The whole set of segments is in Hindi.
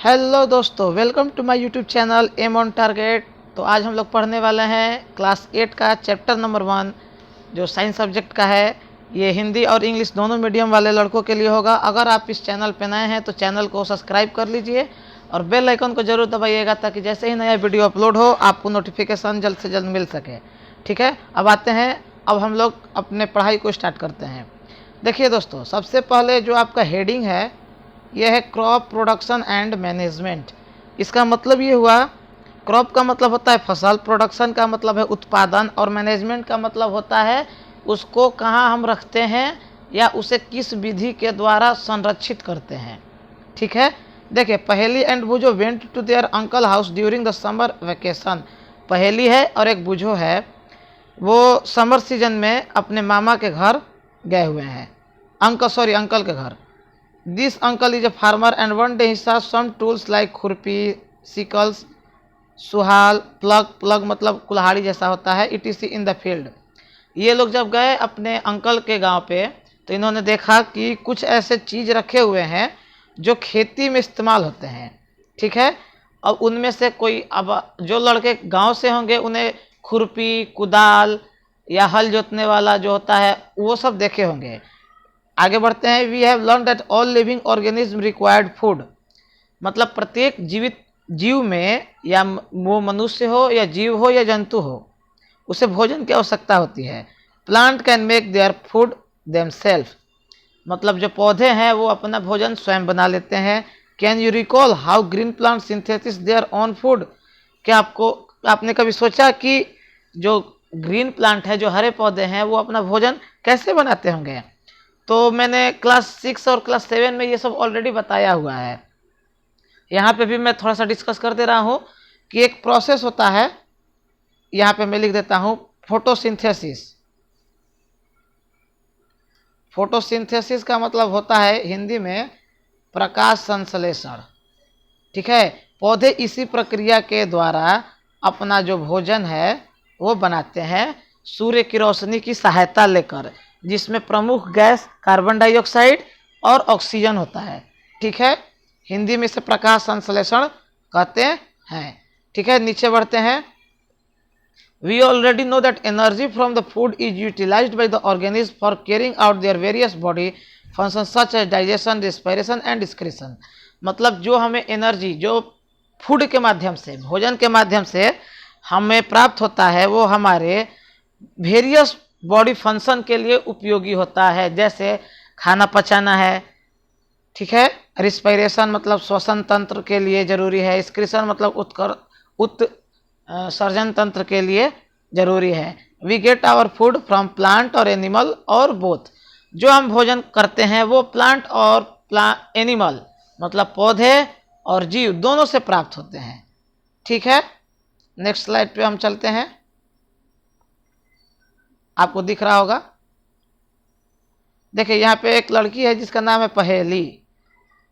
हेलो दोस्तों, welcome to my YouTube channel aim on target. तो आज हम लोग पढ़ने वाले हैं क्लास 8 का चैप्टर नंबर 1 जो साइंस सब्जेक्ट का है। ये हिंदी और इंग्लिश दोनों मीडियम वाले लड़कों के लिए होगा। अगर आप इस चैनल पर नए हैं तो चैनल को सब्सक्राइब कर लीजिए और बेल आइकन को जरूर दबाइएगा ताकि जैसे ही नया वीडियो अपलोड हो आपको नोटिफिकेशन जल्द से जल्द मिल सके। ठीक है, अब आते हैं, अब हम लोग अपने पढ़ाई को स्टार्ट करते हैं। देखिए दोस्तों, सबसे पहले जो आपका हेडिंग है यह है क्रॉप प्रोडक्शन एंड मैनेजमेंट। इसका मतलब ये हुआ, क्रॉप का मतलब होता है फसल, प्रोडक्शन का मतलब है उत्पादन और मैनेजमेंट का मतलब होता है उसको कहाँ हम रखते हैं या उसे किस विधि के द्वारा संरक्षित करते हैं। ठीक है, देखिए Paheli and Bujho went to their uncle house during the summer vacation. Paheli है और एक बुझो है, वो समर सीजन में अपने मामा के घर गए हुए हैं, अंकल के घर। This uncle is a farmer and one day he saw some tools like खुरपी, सिकल्स, सुहाल, प्लग मतलब कुल्हाड़ी जैसा होता है, etc इन द फील्ड। ये लोग जब गए अपने अंकल के गांव पे तो इन्होंने देखा कि कुछ ऐसे चीज़ रखे हुए हैं जो खेती में इस्तेमाल होते हैं। ठीक है, अब उनमें से कोई, अब जो लड़के गांव से होंगे उन्हें खुरपी, कुदाल या हल जोतने वाला जो होता है वो सब देखे होंगे। आगे बढ़ते हैं। We have learn that all living organism required food. मतलब प्रत्येक जीवित जीव में, या वो मनुष्य हो या जीव हो या जंतु हो, उसे भोजन की आवश्यकता होती है। Plant can make their food themself. मतलब जो पौधे हैं वो अपना भोजन स्वयं बना लेते हैं। Can you recall how green plant synthesis their own food. क्या आपने कभी सोचा कि जो ग्रीन प्लांट है, जो हरे पौधे हैं, वो अपना भोजन कैसे बनाते होंगे। तो मैंने क्लास 6 और क्लास 7 में ये सब ऑलरेडी बताया हुआ है। यहाँ पे भी मैं थोड़ा सा डिस्कस कर दे रहा हूँ कि एक प्रोसेस होता है, यहाँ पे मैं लिख देता हूँ फोटोसिंथेसिस। फोटोसिंथेसिस का मतलब होता है हिंदी में प्रकाश संश्लेषण। ठीक है, पौधे इसी प्रक्रिया के द्वारा अपना जो भोजन है वो बनाते हैं सूर्य की रोशनी की सहायता लेकर, जिसमें प्रमुख गैस कार्बन डाइऑक्साइड और ऑक्सीजन होता है। ठीक है, हिंदी में इसे प्रकाश संश्लेषण कहते हैं। ठीक है, नीचे बढ़ते हैं। We already know that energy from the food is utilised by the organism for carrying out their various body function such as digestion, respiration and excretion. मतलब जो हमें एनर्जी जो फूड के माध्यम से, भोजन के माध्यम से हमें प्राप्त होता है वो हमारे वेरियस बॉडी फंक्शन के लिए उपयोगी होता है। जैसे खाना पचाना है, ठीक है, रिस्पिरेशन मतलब श्वसन तंत्र के लिए जरूरी है, एक्सक्रीशन मतलब उत्सर्जन तंत्र के लिए जरूरी है। We get our food from plant और एनिमल और बोथ। जो हम भोजन करते हैं वो प्लांट और एनिमल मतलब पौधे और जीव दोनों से प्राप्त होते हैं। ठीक है, नेक्स्ट स्लाइड पे हम चलते हैं। आपको दिख रहा होगा, देखिए यहाँ पे एक लड़की है जिसका नाम है पहेली।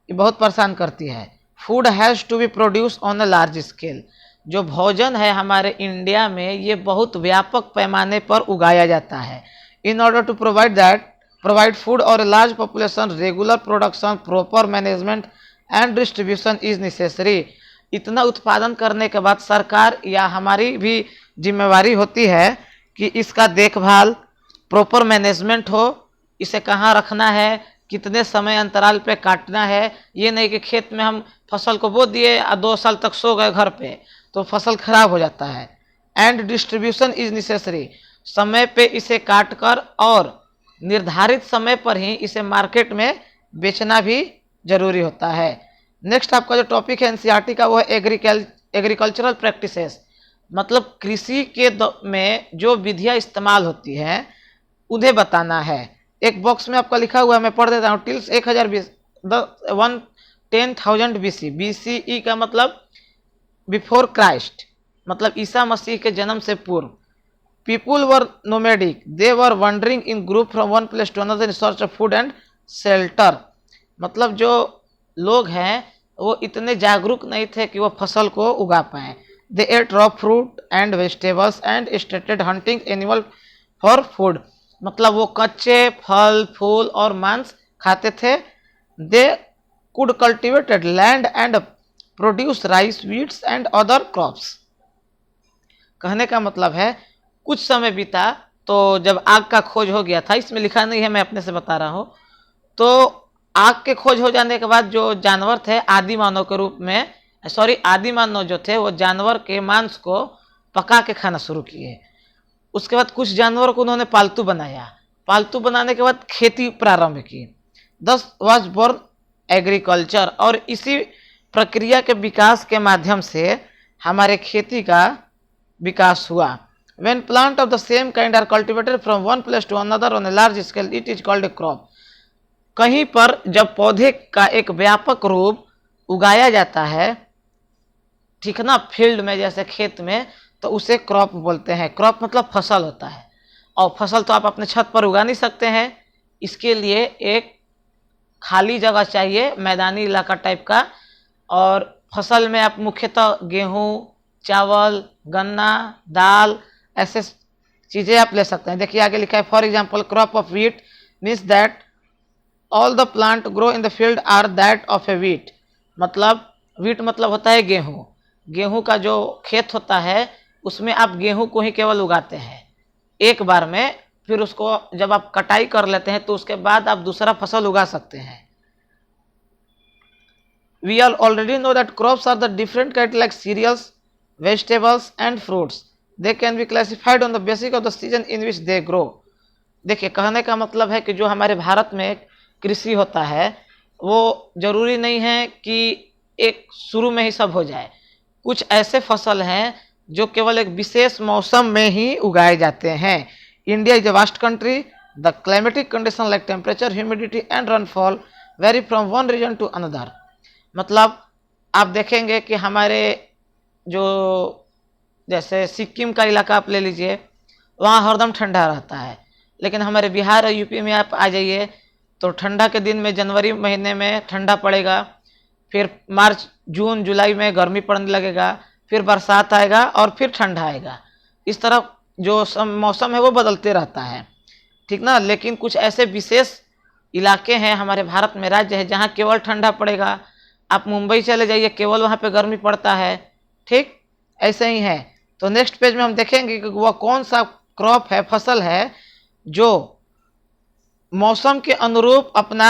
ये बहुत परेशान करती है। Food has to be produce on a large scale. जो भोजन है हमारे इंडिया में ये बहुत व्यापक पैमाने पर उगाया जाता है। In order to provide food और a large population, regular production, proper management and distribution is necessary. इतना उत्पादन करने के बाद सरकार या हमारी भी जिम्मेवारी होती है कि इसका देखभाल, प्रॉपर मैनेजमेंट हो, इसे कहाँ रखना है, कितने समय अंतराल पे काटना है। ये नहीं कि खेत में हम फसल को बो दिए और 2 साल तक सो गए घर पे तो फसल खराब हो जाता है। And distribution is necessary. समय पे इसे काट कर और निर्धारित समय पर ही इसे मार्केट में बेचना भी जरूरी होता है। नेक्स्ट आपका जो टॉपिक है एनसीईआरटी का वो है एग्रीकल्चरल प्रैक्टिसेस। मतलब कृषि के में जो विधियाँ इस्तेमाल होती हैं उन्हें बताना है। एक बॉक्स में आपका लिखा हुआ है, मैं पढ़ देता हूँ। टिल्स 10,000 BC। BCE का मतलब बिफोर क्राइस्ट, मतलब ईसा मसीह के जन्म से पूर्व। People were nomadic, they were wandering in group from one place to another in search of food and shelter. मतलब जो लोग हैं वो इतने जागरूक नहीं थे कि वो फसल को उगा पाएँ। They ate raw fruit and vegetables and started hunting animal for food। मतलब वो कच्चे फल, फूल और मांस खाते थे। They could cultivated land and produce rice, weeds and other crops. कहने का मतलब है कुछ समय बीता तो जब आग का खोज हो गया था, इसमें लिखा नहीं है, मैं अपने से बता रहा हूँ। तो आग के खोज हो जाने के बाद जो जानवर थे आदि मानव के रूप में, आदि मानव जो थे वो जानवर के मांस को पका के खाना शुरू किए। उसके बाद कुछ जानवरों को उन्होंने पालतू बनाया, पालतू बनाने के बाद खेती प्रारंभ की। दस वाज बोर्न एग्रीकल्चर, और इसी प्रक्रिया के विकास के माध्यम से हमारे खेती का विकास हुआ। When plant of the same kind are cultivated from one place to another on a large scale, it is called a crop. कहीं पर जब पौधे का एक व्यापक रूप उगाया जाता है, ठीक है ना, फील्ड में जैसे खेत में, तो उसे क्रॉप बोलते हैं। क्रॉप मतलब फसल होता है, और फसल तो आप अपने छत पर उगा नहीं सकते हैं, इसके लिए एक खाली जगह चाहिए, मैदानी इलाका टाइप का। और फसल में आप मुख्यतः गेहूँ, चावल, गन्ना, दाल, ऐसे चीज़ें आप ले सकते हैं। देखिए आगे लिखा है, for example crop of wheat means that all the plant grow in the field are that of a wheat. मतलब वीट मतलब होता है गेहूँ। गेहूँ का जो खेत होता है उसमें आप गेहूँ को ही केवल उगाते हैं एक बार में, फिर उसको जब आप कटाई कर लेते हैं तो उसके बाद आप दूसरा फसल उगा सकते हैं। We all already know that crops are the different kind like cereals, vegetables and fruits. They can be classified on the basis of the season in which they grow. देखिए कहने का मतलब है कि जो हमारे भारत में कृषि होता है वो जरूरी नहीं है कि एक शुरू में ही सब हो जाए। कुछ ऐसे फसल हैं जो केवल एक विशेष मौसम में ही उगाए जाते हैं। India is a vast country. The climatic condition like temperature, humidity and rainfall vary from one region to another. मतलब आप देखेंगे कि हमारे जो जैसे सिक्किम का इलाका आप ले लीजिए, वहाँ हरदम ठंडा रहता है, लेकिन हमारे बिहार और यूपी में आप आ जाइए तो ठंडा के दिन में जनवरी महीने में ठंडा पड़ेगा, फिर मार्च, जून, जुलाई में गर्मी पड़ने लगेगा, फिर बरसात आएगा और फिर ठंडा आएगा। इस तरह जो मौसम है वो बदलते रहता है, ठीक ना। लेकिन कुछ ऐसे विशेष इलाके हैं हमारे भारत में, राज्य है जहाँ केवल ठंडा पड़ेगा। आप मुंबई चले जाइए, केवल वहाँ पे गर्मी पड़ता है, ठीक ऐसे ही है। तो नेक्स्ट पेज में हम देखेंगे कि वह कौन सा क्रॉप है, फसल है जो मौसम के अनुरूप अपना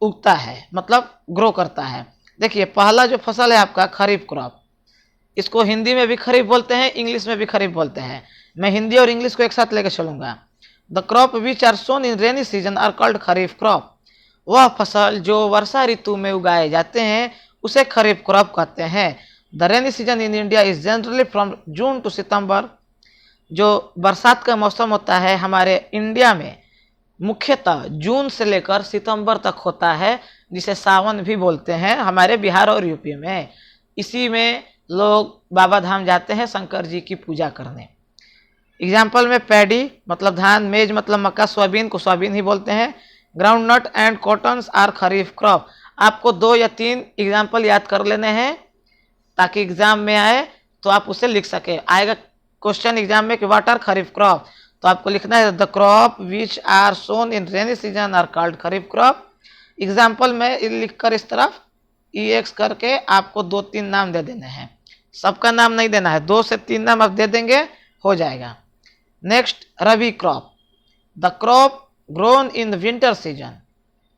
उगता है, मतलब ग्रो करता है। देखिए पहला जो फसल है आपका खरीफ क्रॉप, इसको हिंदी में भी खरीफ बोलते हैं, इंग्लिश में भी खरीफ बोलते हैं। मैं हिंदी और इंग्लिश को एक साथ लेकर चलूंगा। The crop which are sown in rainy season are called kharif crop. वह फसल जो वर्षा ऋतु में उगाए जाते हैं उसे खरीफ क्रॉप कहते हैं। The rainy season in India is generally from June to September. जो बरसात का मौसम होता है हमारे इंडिया में मुख्यतः जून से लेकर सितंबर तक होता है, जिसे सावन भी बोलते हैं हमारे बिहार और यूपी में। इसी में लोग बाबा धाम जाते हैं शंकर जी की पूजा करने। एग्जाम्पल में पैडी मतलब धान, मेज मतलब मक्का, सोयाबीन को सोयाबीन ही बोलते हैं। Groundnut and cottons are kharif crop. आपको 2 या 3 एग्जाम्पल याद कर लेने हैं ताकि एग्जाम में आए तो आप उसे लिख सके। आएगा क्वेश्चन एग्जाम में कि व्हाट आर खरीफ क्रॉप, तो आपको लिखना है the crop which are sown in rainy season are called kharif crop. Example में लिखकर इस तरफ EX करके आपको 2-3 नाम दे देने हैं, सबका नाम नहीं देना है, 2 से 3 नाम आप दे देंगे हो जाएगा। Next rabi crop, the crop grown in the winter season.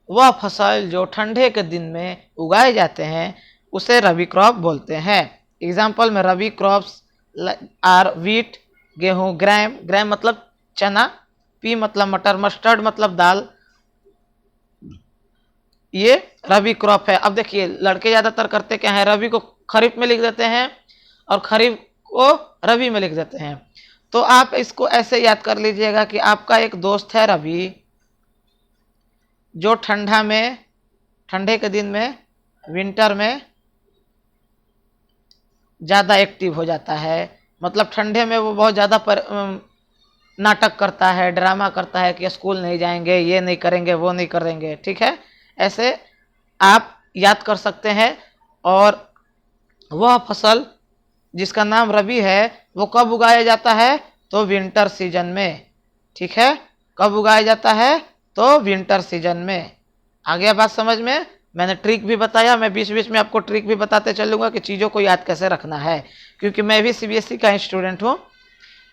वह फसल जो ठंडे के दिन में उगाए जाते हैं उसे रबी क्रॉप बोलते हैं। एग्जाम्पल में रबी क्रॉप्स आर वीट गेहूँ, ग्राम, ग्राम मतलब चना, पी मतलब मटर, मस्टर्ड मतलब दाल, ये रबी क्रॉप है। अब देखिए लड़के ज़्यादातर करते क्या है, रबी को खरीफ में लिख देते हैं और खरीफ को रबी में लिख देते हैं। तो आप इसको ऐसे याद कर लीजिएगा कि आपका एक दोस्त है रवि, जो ठंडे के दिन में, विंटर में ज़्यादा एक्टिव हो जाता है। मतलब ठंडे में वो बहुत ज़्यादा नाटक करता है, ड्रामा करता है कि स्कूल नहीं जाएंगे, ये नहीं करेंगे, वो नहीं करेंगे, ठीक है, ऐसे आप याद कर सकते हैं। और वह फसल जिसका नाम रबी है वो कब उगाया जाता है, तो विंटर सीजन में, ठीक है, कब उगाया जाता है तो विंटर सीजन में। आ गया बात समझ में। मैंने ट्रिक भी बताया, मैं बीच बीच में आपको ट्रिक भी बताते चलूँगा कि चीज़ों को याद कैसे रखना है, क्योंकि मैं भी सीबीएसई का स्टूडेंट हूँ।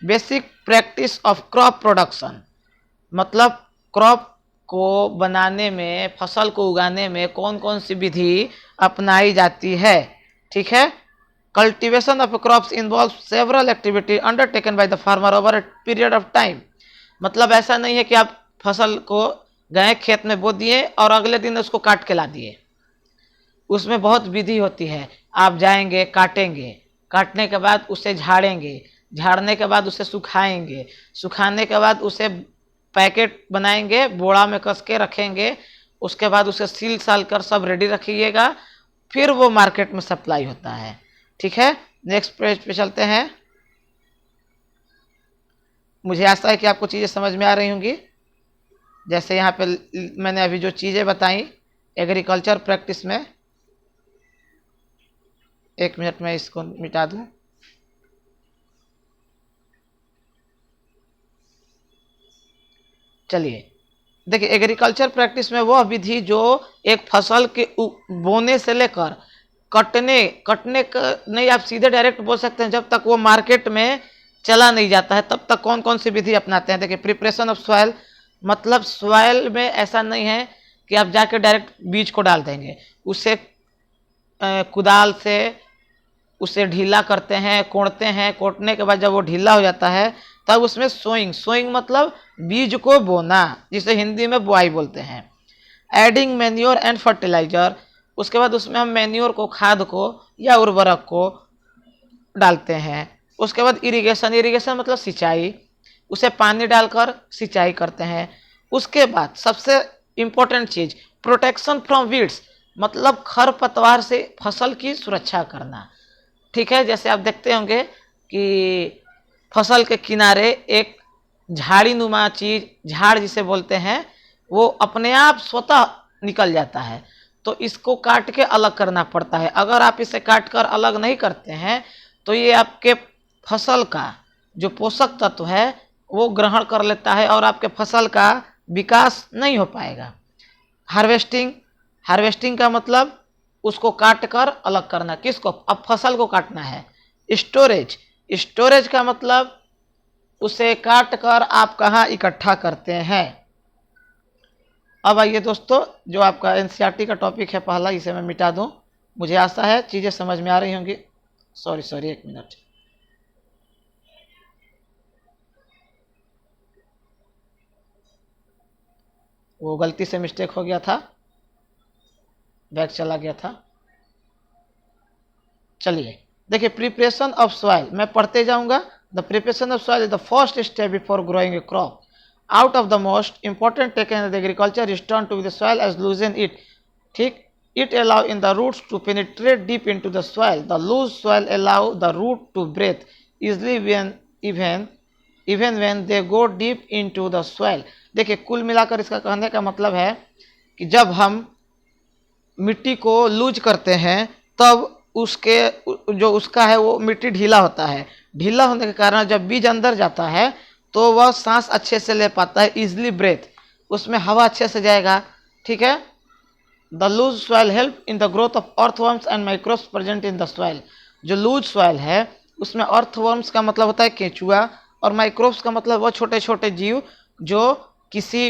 Basic practice of crop production, मतलब क्रॉप को बनाने में, फसल को उगाने में कौन कौन सी विधि अपनाई जाती है। ठीक है। Cultivation of crops involve several activity undertaken by the farmer over a period of time. मतलब ऐसा नहीं है कि आप फसल को गए खेत में बो दिए और अगले दिन उसको काट के ला दिए। उसमें बहुत विधि होती है। आप जाएंगे, काटेंगे, काटने के बाद उसे झाड़ेंगे, झाड़ने के बाद उसे सुखाएंगे, सुखाने के बाद उसे पैकेट बनाएंगे, बोरा में कस के रखेंगे, उसके बाद उसे सील साल कर सब रेडी रखिएगा, फिर वो मार्केट में सप्लाई होता है। ठीक है। नेक्स्ट पेज पे चलते हैं। मुझे आशा है कि आपको चीज़ें समझ में आ रही होंगी। जैसे यहाँ पे मैंने अभी जो चीज़ें बताई एग्रीकल्चर प्रैक्टिस में, एक मिनट में इसको मिटा दूं। चलिए देखिए, एग्रीकल्चर प्रैक्टिस में वह विधि जो एक फसल के बोने से लेकर कटने का नहीं, आप सीधे डायरेक्ट बोल सकते हैं, जब तक वो मार्केट में चला नहीं जाता है तब तक कौन कौन सी विधि अपनाते हैं। देखिए, प्रिपरेशन ऑफ सॉइल, मतलब सॉइल में ऐसा नहीं है कि आप जाके डायरेक्ट बीज को डाल देंगे, उसे कुदाल से उसे ढीला करते हैं, कोड़ते हैं, कोड़ने के बाद जब वो ढीला हो जाता है तब उसमें सोइंग, सोइंग मतलब बीज को बोना, जिसे हिंदी में बुआई बोलते हैं। एडिंग मैन्योर एंड फर्टिलाइजर, उसके बाद उसमें हम मैन्योर को, खाद को या उर्वरक को डालते हैं। उसके बाद इरिगेशन, इरिगेशन मतलब सिंचाई, उसे पानी डालकर सिंचाई करते हैं। उसके बाद सबसे important cheese protection from weeds, मतलब खरपतवार से फसल की सुरक्षा करना। ठीक है। जैसे आप देखते होंगे कि फसल के किनारे एक झाड़ी नुमा चीज, झाड़ जिसे बोलते हैं, वो अपने आप स्वतः निकल जाता है, तो इसको काट के अलग करना पड़ता है। अगर आप इसे काट कर अलग नहीं करते हैं तो ये आपके फसल का जो पोषक तत्व है वो ग्रहण कर लेता है और आपके फसल का विकास नहीं हो पाएगा। हार्वेस्टिंग, हार्वेस्टिंग का मतलब उसको काट कर अलग करना। किसको? अब फसल को काटना है। स्टोरेज, स्टोरेज का मतलब उसे काट कर आप कहाँ इकट्ठा करते हैं। अब आइए दोस्तों, जो आपका एनसीईआरटी का टॉपिक है पहला, इसे मैं मिटा दूं। मुझे आशा है चीज़ें समझ में आ रही होंगी। सॉरी एक मिनट, वो गलती से मिस्टेक हो गया था, बैक चला गया था। चलिए देखिए, प्रिपरेशन ऑफ सॉइल, मैं पढ़ते जाऊंगा। The preparation of soil is the first step before growing a crop. Out of the most important taken in the agriculture is turn to the soil as loosen it. ठीक, it allow in the roots to penetrate deep into the soil. The loose soil allow the root to breathe easily even when they go deep into the soil. देखिए, कुल मिलाकर इसका कहने का मतलब है कि जब हम मिट्टी को लूज करते हैं तब उसके जो उसका है वो मिट्टी ढीला होता है। ढीला होने के कारण जब बीज अंदर जाता है तो वह सांस अच्छे से ले पाता है, इजली ब्रेथ, उसमें हवा अच्छे से जाएगा। ठीक है। The loose soil help in the growth of earthworms and microbes present in the soil. जो लूज सॉइल है उसमें अर्थवर्म्स का मतलब होता है केंचुआ, और माइक्रोब्स का मतलब वह छोटे छोटे जीव जो किसी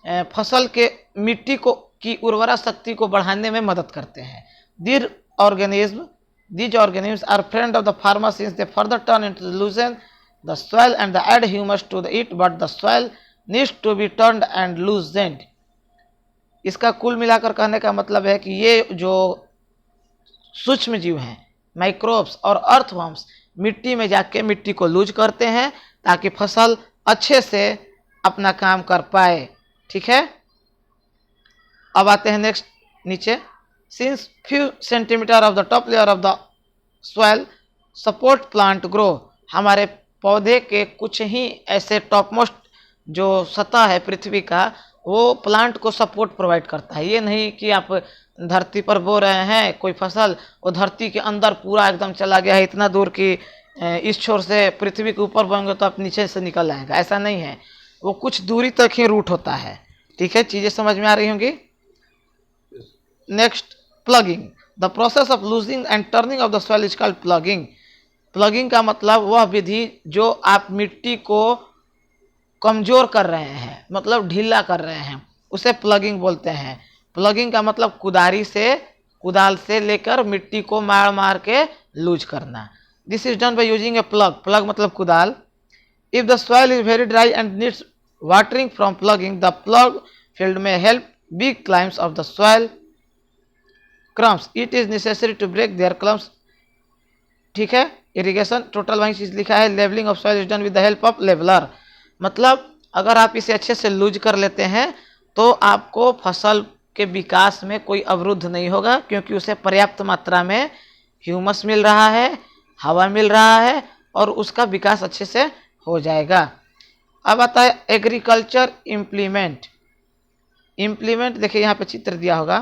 फसल के मिट्टी को की उर्वरा शक्ति को बढ़ाने में मदद करते हैं। These organisms are friend of the farmer since they further turn into loosen the soil and they add humus to it, but the soil needs to be turned and loosened. इसका कुल मिलाकर कहने का मतलब है कि ये जो सूक्ष्म जीव हैं, माइक्रोब्स और अर्थवर्म्स, मिट्टी में जाके मिट्टी को लूज करते हैं ताकि फसल अच्छे से अपना काम कर पाए। ठीक है। अब आते हैं नेक्स्ट नीचे। Since few centimetre of the top layer of the soil support plant grow, हमारे पौधे के कुछ ही ऐसे टॉप मोस्ट जो सतह है पृथ्वी का, वो प्लांट को सपोर्ट प्रोवाइड करता है। ये नहीं कि आप धरती पर बो रहे हैं कोई फसल, वो धरती के अंदर पूरा एकदम चला गया है इतना दूर कि इस छोर से पृथ्वी के ऊपर बोएंगे तो आप नीचे से निकल आएगा, ऐसा नहीं है। वो कुछ दूरी तक ही रूट होता है। ठीक है, चीज़ें समझ में आ रही होंगी। Next, plugging. The process of losing and turning of the soil is called plugging. Plugging का मतलब वह विधि जो आप मिट्टी को कमजोर कर रहे हैं, मतलब ढीला कर रहे हैं, उसे प्लगिंग बोलते हैं। प्लगिंग का मतलब कुदाल से लेकर मिट्टी को मार मार के लूज करना। This is done by using a plough. Plough मतलब कुदाल। If the soil is very dry and needs watering from ploughing, the plough field में help big clumps of the soil crumbs. It is necessary to break their clumps. ठीक है। इरिगेशन, टोटल वहीं चीज लिखा है। Levelling of soil is done with the help of leveller. मतलब अगर आप इसे अच्छे से लूज कर लेते हैं तो आपको फसल के विकास में कोई अवरुद्ध नहीं होगा, क्योंकि उसे पर्याप्त मात्रा में ह्यूमस मिल रहा है, हवा मिल रहा है और उसका विकास अच्छे से हो जाएगा। अब आता है एग्रीकल्चर इम्प्लीमेंट। इम्प्लीमेंट देखिए यहाँ पे चित्र दिया होगा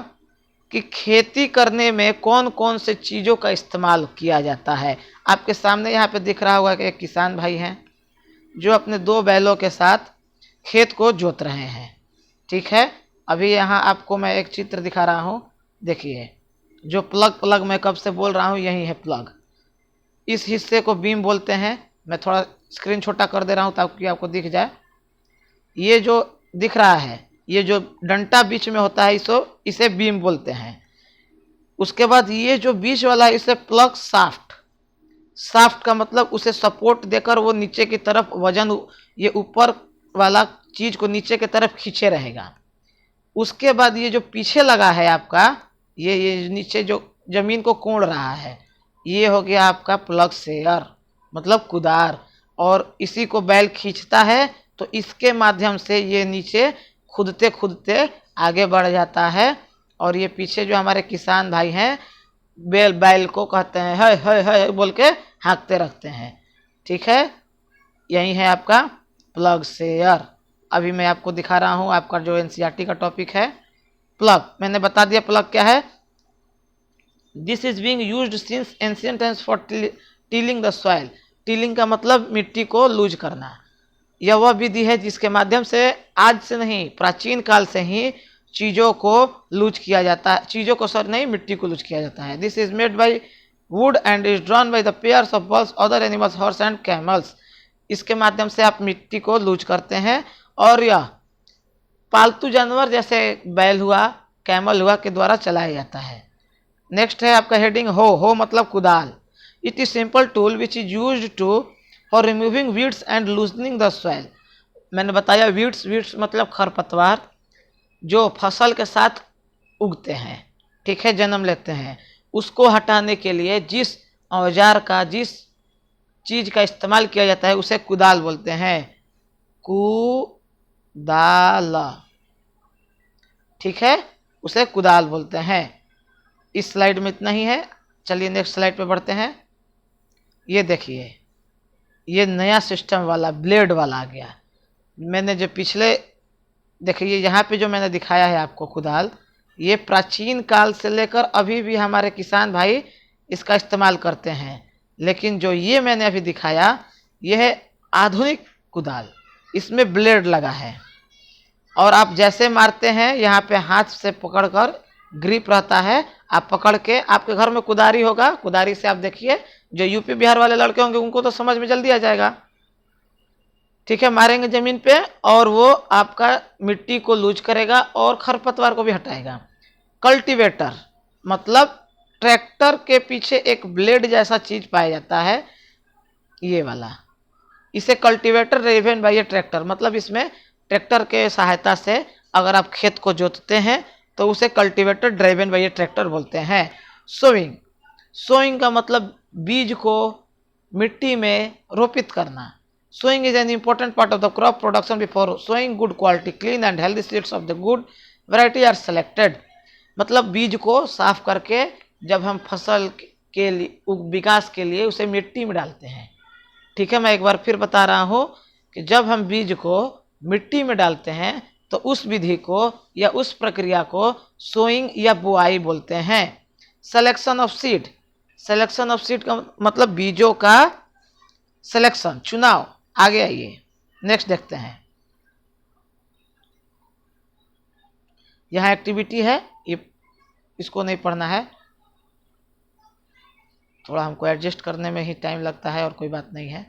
कि खेती करने में कौन कौन से चीज़ों का इस्तेमाल किया जाता है। आपके सामने यहाँ पे दिख रहा होगा कि एक किसान भाई हैं जो अपने 2 बैलों के साथ खेत को जोत रहे हैं। ठीक है। अभी यहाँ आपको मैं एक चित्र दिखा रहा हूँ। देखिए, जो प्लग मैं कब से बोल रहा हूँ, यही है प्लग। इस हिस्से को बीम बोलते हैं। मैं थोड़ा स्क्रीन छोटा कर दे रहा हूँ ताकि आपको दिख जाए। ये जो दिख रहा है, ये जो डंटा बीच में होता है, इसे बीम बोलते हैं। उसके बाद ये जो बीच वाला है, इसे प्लग शाफ्ट। शाफ्ट का मतलब उसे सपोर्ट देकर वो नीचे की तरफ वजन, ये ऊपर वाला चीज को नीचे की तरफ खींचे रहेगा। उसके बाद ये जो पीछे लगा है आपका, ये नीचे जो जमीन को कोड़ रहा है, ये हो गया आपका प्लग शेयर, मतलब कुदार। और इसी को बैल खींचता है तो इसके माध्यम से ये नीचे खुदते खुदते आगे बढ़ जाता है। और ये पीछे जो हमारे किसान भाई हैं, बैल को कहते हैं है बोल के हाँकते रखते हैं। ठीक है। यही है आपका प्लग शेयर। अभी मैं आपको दिखा रहा हूँ आपका जो एनसीईआरटी का टॉपिक है प्लग। मैंने बता दिया प्लग क्या है। This is being used since ancient times for tilling the soil. Tilling का मतलब मिट्टी को लूज करना। यह वह विधि है जिसके माध्यम से, आज से नहीं, प्राचीन काल से ही चीज़ों को लूज किया जाता है। चीज़ों को सर नहीं, मिट्टी को लूज किया जाता है। This is made by wood and is drawn by the pairs of bulls, other animals, horse and camels. इसके माध्यम से आप मिट्टी को लूज करते हैं और यह पालतू जानवर जैसे बैल हुआ, कैमल हुआ के द्वारा चलाया जाता है। नेक्स्ट है आपका हेडिंग हो मतलब कुदाल। It is simple tool which is used to for removing weeds and loosening the soil. मैंने बताया वीड्स मतलब खरपतवार जो फसल के साथ उगते हैं, ठीक है, जन्म लेते हैं। उसको हटाने के लिए जिस औजार का, जिस चीज का इस्तेमाल किया जाता है उसे कुदाल बोलते हैं। कुदाल, ठीक है, उसे कुदाल बोलते हैं। इस स्लाइड में इतना ही है। चलिए नेक्स्ट स्लाइड पे बढ़ते हैं। ये देखिए, ये नया सिस्टम वाला ब्लेड वाला आ गया। मैंने जो पिछले, देखिए यहाँ पे जो मैंने दिखाया है आपको कुदाल, ये प्राचीन काल से लेकर अभी भी हमारे किसान भाई इसका इस्तेमाल करते हैं। लेकिन जो ये मैंने अभी दिखाया, ये है आधुनिक कुदाल। इसमें ब्लेड लगा है और आप जैसे मारते हैं, यहाँ पे हाथ से पकड़कर ग्रिप रहता है, आप पकड़ के, आपके घर में कुदारी होगा, कुदारी से आप देखिए, जो यूपी बिहार वाले लड़के होंगे उनको तो समझ में जल्दी आ जाएगा। ठीक है, मारेंगे जमीन पे और वो आपका मिट्टी को लूज करेगा और खरपतवार को भी हटाएगा। कल्टीवेटर मतलब ट्रैक्टर के पीछे एक ब्लेड जैसा चीज पाया जाता है, ये वाला। इसे cultivator driven by A tractor, मतलब इसमें ट्रैक्टर के सहायता से अगर आप खेत को जोतते हैं तो उसे cultivator driven by A tractor बोलते हैं। सोइंग, सोइंग का मतलब बीज को मिट्टी में रोपित करना। Sowing is an important part of the crop production. Before sowing, good quality, clean and healthy seeds of the good variety are selected. मतलब बीज को साफ करके जब हम फसल के लिए विकास के लिए उसे मिट्टी में डालते हैं। ठीक है, मैं एक बार फिर बता रहा हूँ कि जब हम बीज को मिट्टी में डालते हैं तो उस विधि को या उस प्रक्रिया को सोइंग या बुआई बोलते हैं। Selection of seed, selection of seed का मतलब बीजों का सिलेक्शन, चुनाव। आगे आइए, नेक्स्ट देखते हैं। यहाँ एक्टिविटी है, ये इसको नहीं पढ़ना है, थोड़ा हमको एडजस्ट करने में ही टाइम लगता है और कोई बात नहीं है।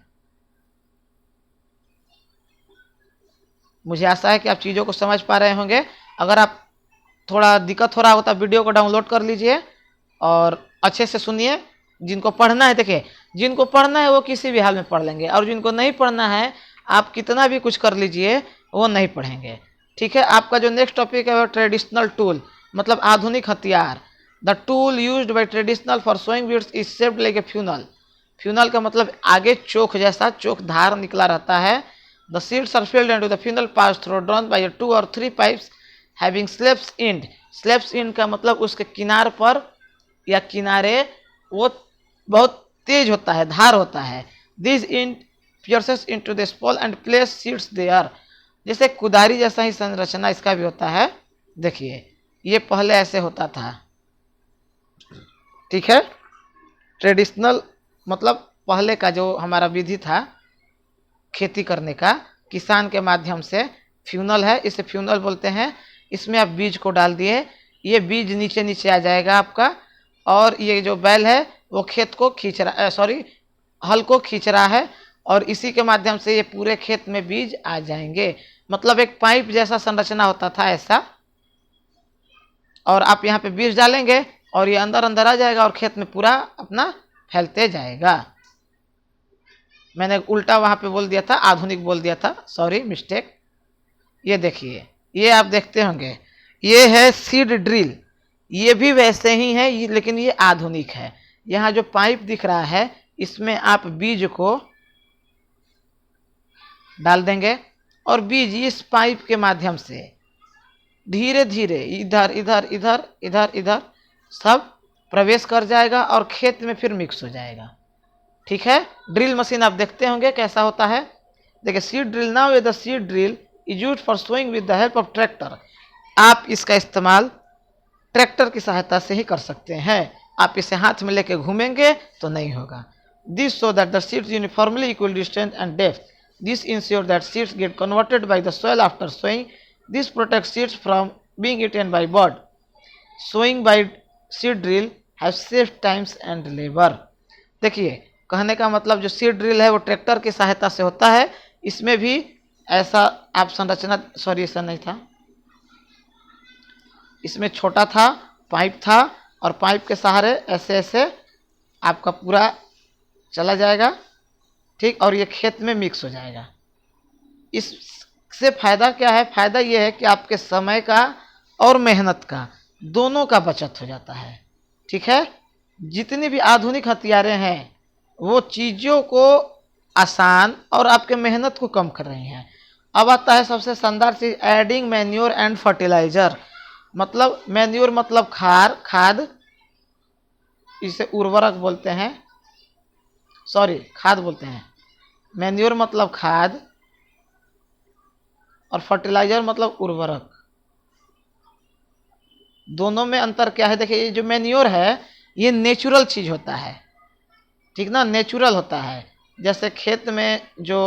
मुझे आशा है कि आप चीज़ों को समझ पा रहे होंगे। अगर आप थोड़ा दिक्कत हो रहा होता वीडियो को डाउनलोड कर लीजिए और अच्छे से सुनिए। जिनको पढ़ना है, देखिए जिनको पढ़ना है वो किसी भी हाल में पढ़ लेंगे, और जिनको नहीं पढ़ना है आप कितना भी कुछ कर लीजिए वो नहीं पढ़ेंगे। ठीक है, आपका जो नेक्स्ट टॉपिक है वो ट्रेडिशनल टूल, मतलब आधुनिक हथियार। The tool used by traditional for sowing beads is shaped like a funnel. Funnel का मतलब आगे चोख जैसा, चोख धार निकला रहता है। The seeds are filled into the funnel pass through drawn by 2 or 3 pipes having slopes end. Slopes end का मतलब उसके किनार पर या किनारे वो बहुत तेज होता है, धार होता है। This end pierces into the soil and place seeds there. जैसे कुदारी जैसा ही संरचना इसका भी होता है। देखिए ये पहले ऐसे होता था। ठीक है, ट्रेडिशनल मतलब पहले का जो हमारा विधि था खेती करने का किसान के माध्यम से, फ्यूनल है, इसे फ्यूनल बोलते हैं। इसमें आप बीज को डाल दिए, ये बीज नीचे नीचे आ जाएगा आपका, और ये जो बैल है वो खेत को खींच रहा, सॉरी हल को खींच रहा है, और इसी के माध्यम से ये पूरे खेत में बीज आ जाएंगे। मतलब एक पाइप जैसा संरचना होता था ऐसा, और आप यहाँ पे बीज डालेंगे और ये अंदर अंदर आ जाएगा और खेत में पूरा अपना फैलते जाएगा। मैंने उल्टा वहाँ पे बोल दिया था, आधुनिक बोल दिया था, सॉरी मिस्टेक। ये देखिए, ये आप देखते होंगे, ये है सीड ड्रिल। ये भी वैसे ही है लेकिन ये आधुनिक है। यहाँ जो पाइप दिख रहा है इसमें आप बीज को डाल देंगे और बीज इस पाइप के माध्यम से धीरे धीरे इधर इधर इधर इधर इधर सब प्रवेश कर जाएगा और खेत में फिर मिक्स हो जाएगा। ठीक है, ड्रिल मशीन आप देखते होंगे कैसा होता है। देखिए seed drill, now the seed drill is used for sowing with the help of tractor. आप इसका इस्तेमाल ट्रैक्टर की सहायता से ही कर सकते हैं। आप इसे हाथ में लेके घूमेंगे तो नहीं होगा। This so that the seeds uniformly equal distance and depth. This ensure that seeds get converted by the soil after sowing. This protects seeds from being eaten by bird. Sowing by seed drill have saved times and labor. देखिए कहने का मतलब जो सीड ड्रिल है वो ट्रैक्टर की सहायता से होता है। इसमें भी ऐसा आप संरचना, सॉरी ऐसा नहीं था, इसमें छोटा था, पाइप था, और पाइप के सहारे ऐसे ऐसे आपका पूरा चला जाएगा। ठीक, और ये खेत में मिक्स हो जाएगा। इससे फ़ायदा क्या है? फ़ायदा ये है कि आपके समय का और मेहनत का दोनों का बचत हो जाता है। ठीक है, जितनी भी आधुनिक हथियारें हैं वो चीज़ों को आसान और आपके मेहनत को कम कर रही हैं। अब आता है सबसे शानदार चीज़, एडिंग मैन्योर एंड फर्टिलाइज़र। मतलब मैन्योर मतलब खाद, इसे उर्वरक बोलते हैं, सॉरी खाद बोलते हैं। मैन्योर मतलब खाद और फर्टिलाइज़र मतलब उर्वरक। दोनों में अंतर क्या है? देखिए ये जो मैन्योर है ये नेचुरल चीज़ होता है, ठीक ना, नेचुरल होता है। जैसे खेत में जो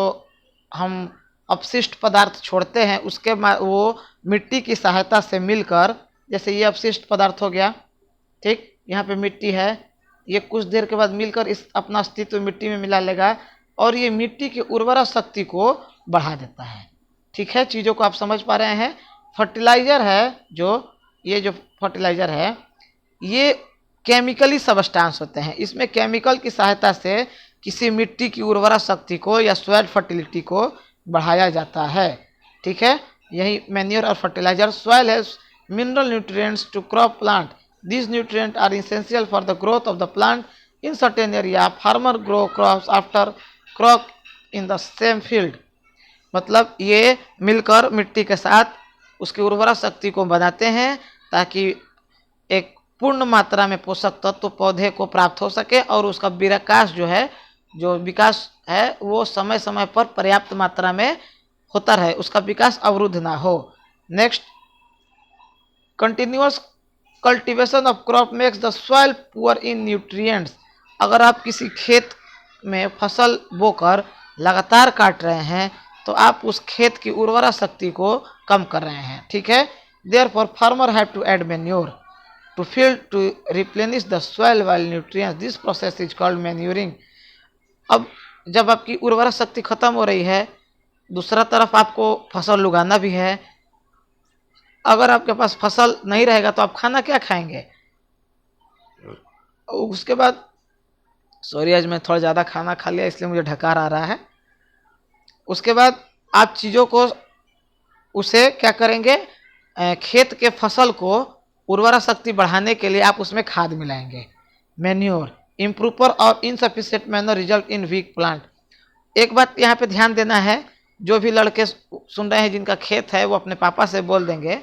हम अपशिष्ट पदार्थ छोड़ते हैं उसके वो मिट्टी की सहायता से मिलकर, जैसे ये अपशिष्ट पदार्थ हो गया, ठीक, यहाँ पे मिट्टी है, ये कुछ देर के बाद मिलकर इस अपना अस्तित्व मिट्टी में मिला लेगा और ये मिट्टी की उर्वरा शक्ति को बढ़ा देता है। ठीक है, चीज़ों को आप समझ पा रहे हैं। फर्टिलाइज़र है जो, ये जो फर्टिलाइज़र है ये केमिकली सब्सटेंस होते हैं। इसमें केमिकल की सहायता से किसी मिट्टी की उर्वरा शक्ति को या सॉइल फर्टिलिटी को बढ़ाया जाता है। ठीक है, यही मैन्योर और fertiliser. Soil has mineral nutrients to crop plant. These nutrients are essential for the growth of the plant in certain area. Farmer grow crops after crop in the same field. मतलब ये मिलकर मिट्टी के साथ उसकी उर्वरा शक्ति को बनाते हैं ताकि एक पूर्ण मात्रा में पोषक तत्व पौधे को प्राप्त हो सके और उसका विकास जो है, जो विकास है वो समय समय पर पर्याप्त मात्रा में होता रहे, उसका विकास अवरुद्ध ना हो। Next, continuous cultivation of crop makes the soil poor in nutrients. अगर आप किसी खेत में फसल बोकर लगातार काट रहे हैं तो आप उस खेत की उर्वरा शक्ति को कम कर रहे हैं। ठीक है, therefore farmer have to add manure. to fill to replenish the soil while nutrients. This process is called manuring. अब जब आपकी उर्वरा शक्ति खत्म हो रही है, दूसरा तरफ आपको फसल उगाना भी है। अगर आपके पास फसल नहीं रहेगा तो आप खाना क्या खाएंगे? उसके बाद सॉरी, आज मैं थोड़ा ज़्यादा खाना खा लिया इसलिए मुझे ढकार आ रहा है। उसके बाद आप चीज़ों को उसे क्या करेंगे, खेत के फसल को उर्वरा शक्ति बढ़ाने के लिए आप उसमें खाद मिलाएंगे, मैन्योर। इम्प्रूपर और insufficient manure result in weak plant. एक बात यहाँ पे ध्यान देना है, जो भी लड़के सुन रहे हैं जिनका खेत है वो अपने पापा से बोल देंगे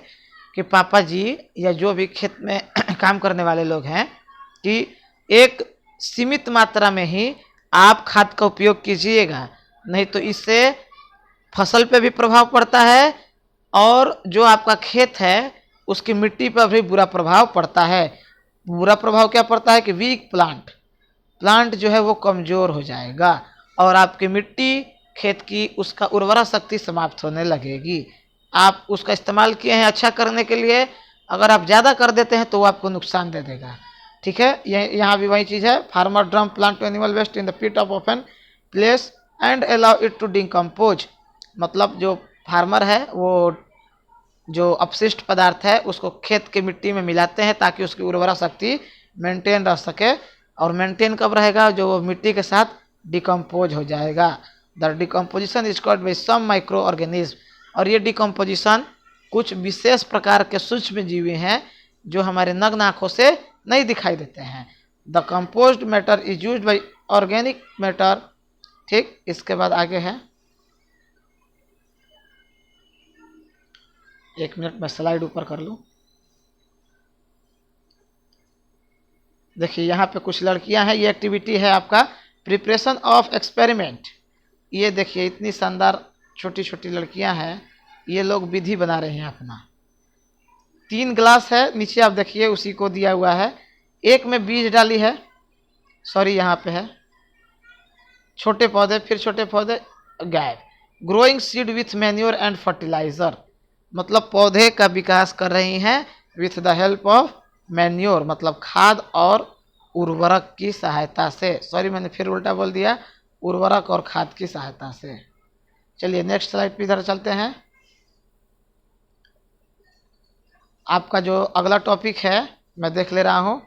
कि पापा जी, या जो भी खेत में काम करने वाले लोग हैं, कि एक सीमित मात्रा में ही आप खाद का उपयोग कीजिएगा, नहीं तो इससे फसल पे भी प्रभाव पड़ता है और जो आपका खेत है उसकी मिट्टी पर भी बुरा प्रभाव पड़ता है। बुरा प्रभाव क्या पड़ता है कि वीक प्लांट जो है वो कमज़ोर हो जाएगा और आपकी मिट्टी, खेत की, उसका उर्वरा शक्ति समाप्त होने लगेगी। आप उसका इस्तेमाल किए हैं अच्छा करने के लिए, अगर आप ज़्यादा कर देते हैं तो वो आपको नुकसान दे देगा। ठीक है, यहाँ भी वही चीज़ है। फार्मर ड्रम plant animal waste in the pit of open place and allow it to decompose. मतलब जो फार्मर है वो जो अपशिष्ट पदार्थ है उसको खेत के मिट्टी में मिलाते हैं ताकि उसकी उर्वरा शक्ति मेंटेन रह सके। और मेंटेन कब रहेगा? जो वो मिट्टी के साथ डिकम्पोज हो जाएगा। The decomposition is called by some micro organism. और ये डिकम्पोजिशन कुछ विशेष प्रकार के सूक्ष्म जीवी हैं जो हमारे नग्न आँखों से नहीं दिखाई देते हैं। The composed matter is used by organic matter. ठीक, इसके बाद आगे है, एक मिनट में स्लाइड ऊपर कर लूँ। देखिए यहाँ पे कुछ लड़कियां हैं, ये एक्टिविटी है आपका प्रिपरेशन ऑफ एक्सपेरिमेंट। ये देखिए इतनी शानदार छोटी छोटी लड़कियां हैं, ये लोग विधि बना रहे हैं अपना। 3 ग्लास है, नीचे आप देखिए उसी को दिया हुआ है। एक में बीज डाली है, सॉरी यहाँ पे है छोटे पौधे, फिर छोटे पौधे गायब। Growing seed with manure and fertiliser, मतलब पौधे का विकास कर रही हैं with the help of manure, मतलब खाद और उर्वरक की सहायता से। सॉरी मैंने फिर उल्टा बोल दिया, उर्वरक और खाद की सहायता से। चलिए नेक्स्ट स्लाइड पे इधर चलते हैं। आपका जो अगला टॉपिक है मैं देख ले रहा हूँ।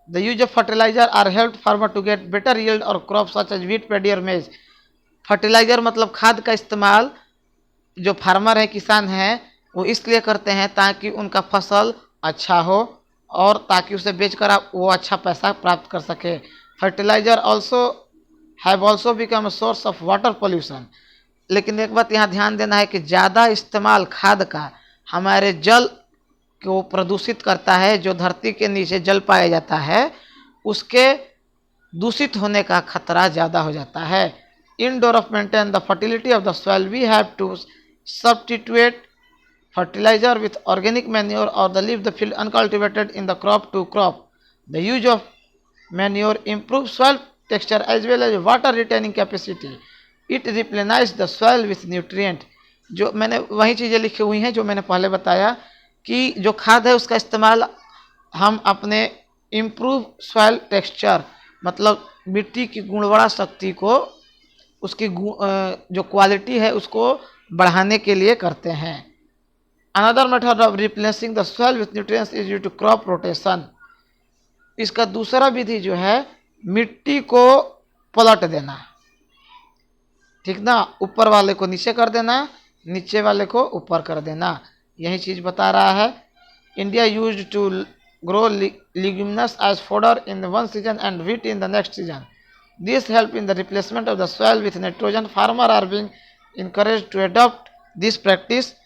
The use of fertiliser are help farmer to get better yield और crop such as wheat, paddy और मेज। फर्टिलाइजर मतलब खाद का इस्तेमाल जो फार्मर है, किसान हैं, वो इसलिए करते हैं ताकि उनका फसल अच्छा हो और ताकि उसे बेचकर आप वो अच्छा पैसा प्राप्त कर सके। Fertiliser have also become a source of water pollution. लेकिन एक बात यहाँ ध्यान देना है कि ज़्यादा इस्तेमाल खाद का हमारे जल को प्रदूषित करता है। जो धरती के नीचे जल पाया जाता है उसके दूषित होने का खतरा ज़्यादा हो जाता है। In order of maintain the fertility of the soil we have to substitute fertilizer with organic manure or the leave the field uncultivated in the crop to crop. The use of manure improves soil texture as well as water retaining capacity. It replenishes the soil with nutrient. जो मैंने वही चीज़ें लिखी हुई हैं जो मैंने पहले बताया कि जो खाद है उसका इस्तेमाल हम अपने इम्प्रूव सॉइल टेक्सचर, मतलब मिट्टी की गुणवत्ता शक्ति को, उसकी जो क्वालिटी है उसको बढ़ाने के लिए करते हैं। Another method of replacing the soil with nutrients is due to crop rotation. इसका दूसरा विधि जो है मिट्टी को पलट देना, ठीक ना, ऊपर वाले को नीचे कर देना, नीचे वाले को ऊपर कर देना, यही चीज़ बता रहा है। India used to grow leguminous as fodder in the one season and wheat in the next season. This help in the replacement of the soil with nitrogen. Farmers are being encouraged to adopt this practice.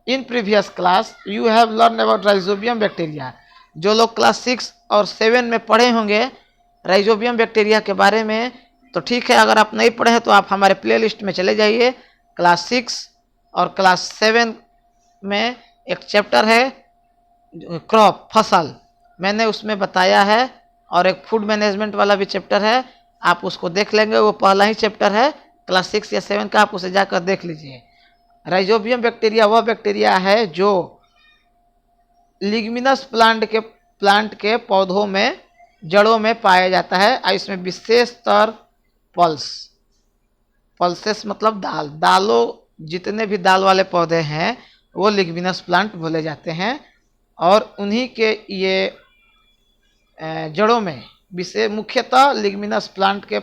In previous class you have learn about rhizobium bacteria. जो लोग क्लास 6 और 7 में पढ़े होंगे राइजोबियम बैक्टीरिया के बारे में तो ठीक है, अगर आप नहीं पढ़े हैं तो आप हमारे प्लेलिस्ट में चले जाइए। क्लास 6 और क्लास 7 में एक चैप्टर है क्रॉप, फसल, मैंने उसमें बताया है, और एक फूड मैनेजमेंट वाला भी चैप्टर है, आप उसको देख लेंगे। वो पहला ही चैप्टर है क्लास 6 या 7 का, आप उसे जाकर देख लीजिए। राइजोबियम बैक्टीरिया वह बैक्टीरिया है जो लिग्मिनस प्लांट के पौधों में जड़ों में पाया जाता है और इसमें विशेषतर पल्सेस मतलब दालों, जितने भी दाल वाले पौधे हैं वो लिग्मिनस प्लांट बोले जाते हैं और उन्हीं के ये जड़ों में विशेष मुख्यतः लिग्मिनस प्लांट के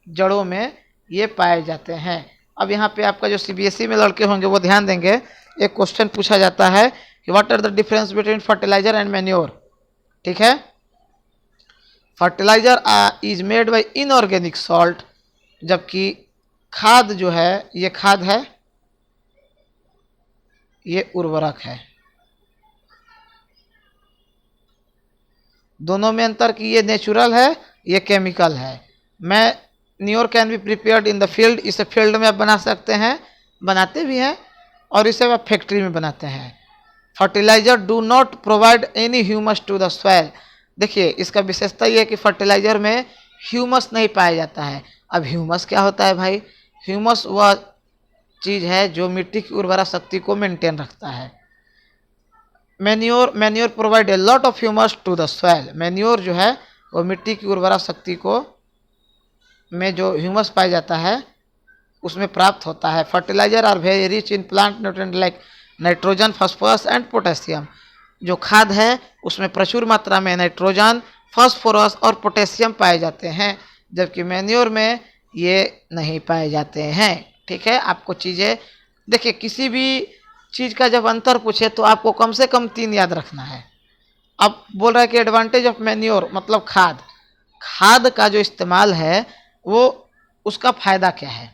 जड़ों में ये पाए जाते हैं। अब यहाँ पे आपका जो सीबीएसई में लड़के होंगे वो ध्यान देंगे, एक क्वेश्चन पूछा जाता है कि what are the difference between fertiliser and manure. ठीक है, fertiliser is made by inorganic salt, जबकि खाद जो है ये खाद है, ये उर्वरक है। दोनों में अंतर कि ये नेचुरल है, ये केमिकल है। Manure can be prepared in the field, इसे फील्ड में आप बना सकते हैं, बनाते भी हैं, और इसे आप फैक्ट्री में बनाते हैं। Fertiliser do not provide any humus to the soil. देखिए इसका विशेषता ये है कि फर्टिलाइजर में ह्यूमस नहीं पाया जाता है। अब ह्यूमस क्या होता है भाई? ह्यूमस वह चीज़ है जो मिट्टी की उर्वरा शक्ति को मेंटेन रखता है। Manure provide a lot of humus to the soil. Manure जो है वो मिट्टी की उर्वरा शक्ति को में जो ह्यूमस पाया जाता है उसमें प्राप्त होता है। Fertiliser are very rich in plant nutrient like nitrogen, phosphorus and potassium. जो खाद है उसमें प्रचुर मात्रा में नाइट्रोजन, फास्फोरस और पोटेशियम पाए जाते हैं, जबकि मैन्योर में ये नहीं पाए जाते हैं। ठीक है, आपको चीज़ें देखिए, किसी भी चीज़ का जब अंतर पूछे तो आपको कम से कम 3 याद रखना है। अब बोल रहा है कि एडवांटेज ऑफ मैन्योर मतलब खाद का जो इस्तेमाल है वो उसका फायदा क्या है।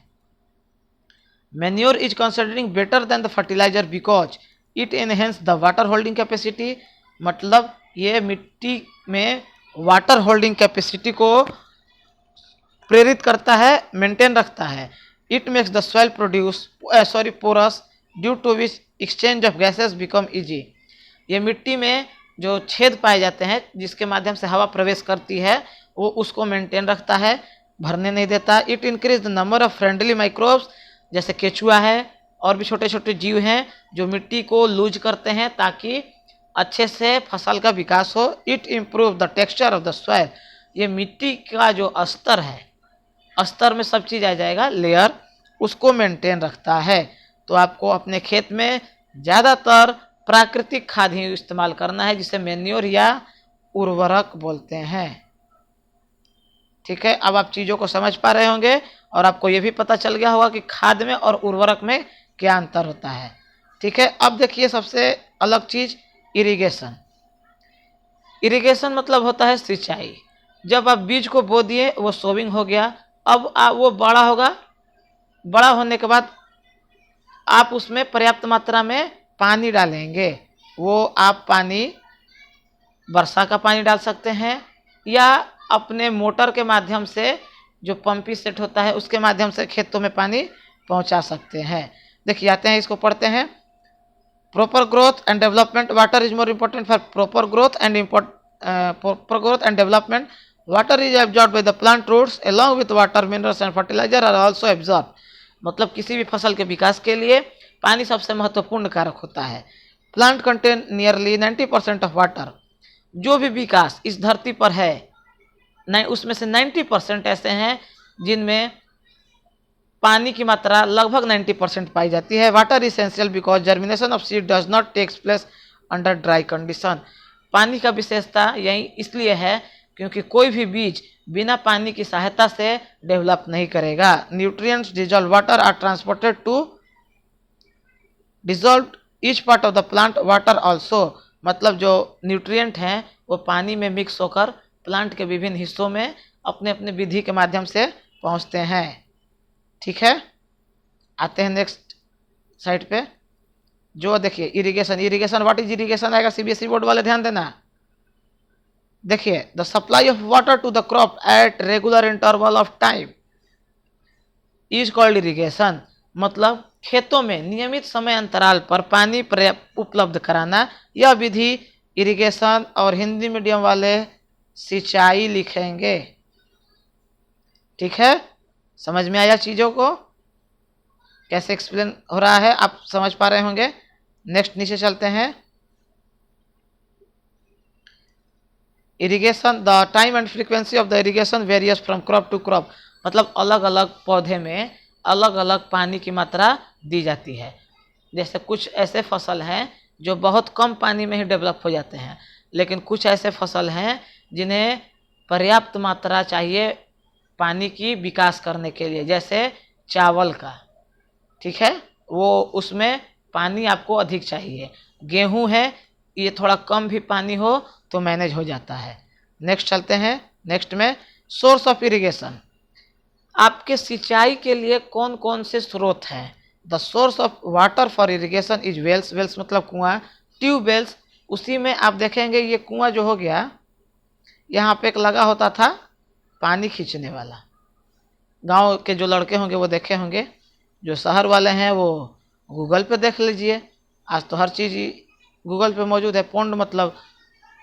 Manure is considering better than the fertiliser because it enhance the water holding capacity. मतलब ये मिट्टी में वाटर होल्डिंग कैपेसिटी को प्रेरित करता है, मेंटेन रखता है। It makes the soil porous due to which exchange of gases become easy. ये मिट्टी में जो छेद पाए जाते हैं जिसके माध्यम से हवा प्रवेश करती है वो उसको मेंटेन रखता है, भरने नहीं देता। It increase the number of friendly microbes, जैसे केचुआ है और भी छोटे छोटे जीव हैं जो मिट्टी को लूज करते हैं ताकि अच्छे से फसल का विकास हो। It improve the texture of the soil. ये मिट्टी का जो अस्तर है, अस्तर में सब चीज़ आ जाएगा, लेयर, उसको मेंटेन रखता है। तो आपको अपने खेत में ज़्यादातर प्राकृतिक खाद ही इस्तेमाल करना है जिसे मैन्योर या उर्वरक बोलते हैं। ठीक है, अब आप चीज़ों को समझ पा रहे होंगे और आपको ये भी पता चल गया होगा कि खाद में और उर्वरक में क्या अंतर होता है। ठीक है, अब देखिए सबसे अलग चीज़ इरिगेशन। इरिगेशन मतलब होता है सिंचाई। जब आप बीज को बो दिए वो सोविंग हो गया, अब वो बड़ा होगा, बड़ा होने के बाद आप उसमें पर्याप्त मात्रा में पानी डालेंगे। वो आप पानी वर्षा का पानी डाल सकते हैं या अपने मोटर के माध्यम से जो पंपी सेट होता है उसके माध्यम से खेतों में पानी पहुंचा सकते हैं। देखिए आते हैं, इसको पढ़ते हैं। Proper growth and development, water is more important for proper growth and development. Water is absorb by the plant roots along with water, minerals and fertiliser are also absorb. मतलब किसी भी फसल के विकास के लिए पानी सबसे महत्वपूर्ण कारक होता है। Plant contain nearly 90% of water. जो भी विकास इस धरती पर है उसमें से 90% ऐसे हैं जिनमें पानी की मात्रा लगभग 90% पाई जाती है। Water essential because germination of seed does not takes place under dry condition. पानी का विशेषता यही इसलिए है क्योंकि कोई भी बीज बिना पानी की सहायता से डेवलप नहीं करेगा। Nutrients dissolve water are transported to dissolve each part of the plant water also. मतलब जो न्यूट्रिएंट हैं वो पानी में मिक्स होकर प्लांट के विभिन्न हिस्सों में अपने अपने विधि के माध्यम से पहुंचते हैं। ठीक है, आते हैं नेक्स्ट साइड पे। जो देखिए इरिगेशन व्हाट इज इरिगेशन आएगा, सीबीएसई बोर्ड वाले ध्यान देना। देखिए the supply of water to the crop at regular interval of time is called irrigation. मतलब खेतों में नियमित समय अंतराल पर पानी उपलब्ध कराना, यह विधि इरिगेशन। और हिंदी मीडियम वाले सिंचाई लिखेंगे। ठीक है, समझ में आया चीज़ों को कैसे एक्सप्लेन हो रहा है, आप समझ पा रहे होंगे। नेक्स्ट नीचे चलते हैं। Irrigation, the time and frequency of the irrigation varies from crop to crop, मतलब अलग अलग पौधे में अलग अलग पानी की मात्रा दी जाती है। जैसे कुछ ऐसे फसल हैं जो बहुत कम पानी में ही डेवलप हो जाते हैं, लेकिन कुछ ऐसे फसल हैं जिन्हें पर्याप्त मात्रा चाहिए पानी की विकास करने के लिए, जैसे चावल का, ठीक है, वो उसमें पानी आपको अधिक चाहिए। गेहूं है, ये थोड़ा कम भी पानी हो तो मैनेज हो जाता है। नेक्स्ट चलते हैं। नेक्स्ट में सोर्स ऑफ इरिगेशन, आपके सिंचाई के लिए कौन कौन से स्रोत हैं। The source of water for irrigation is wells, wells मतलब कुआं, ट्यूबवेल्स, उसी में आप देखेंगे ये कुआं जो हो गया, यहाँ पे एक लगा होता था पानी खींचने वाला। गांव के जो लड़के होंगे वो देखे होंगे, जो शहर वाले हैं वो गूगल पे देख लीजिए, आज तो हर चीज़ ही गूगल पे मौजूद है। पौंड मतलब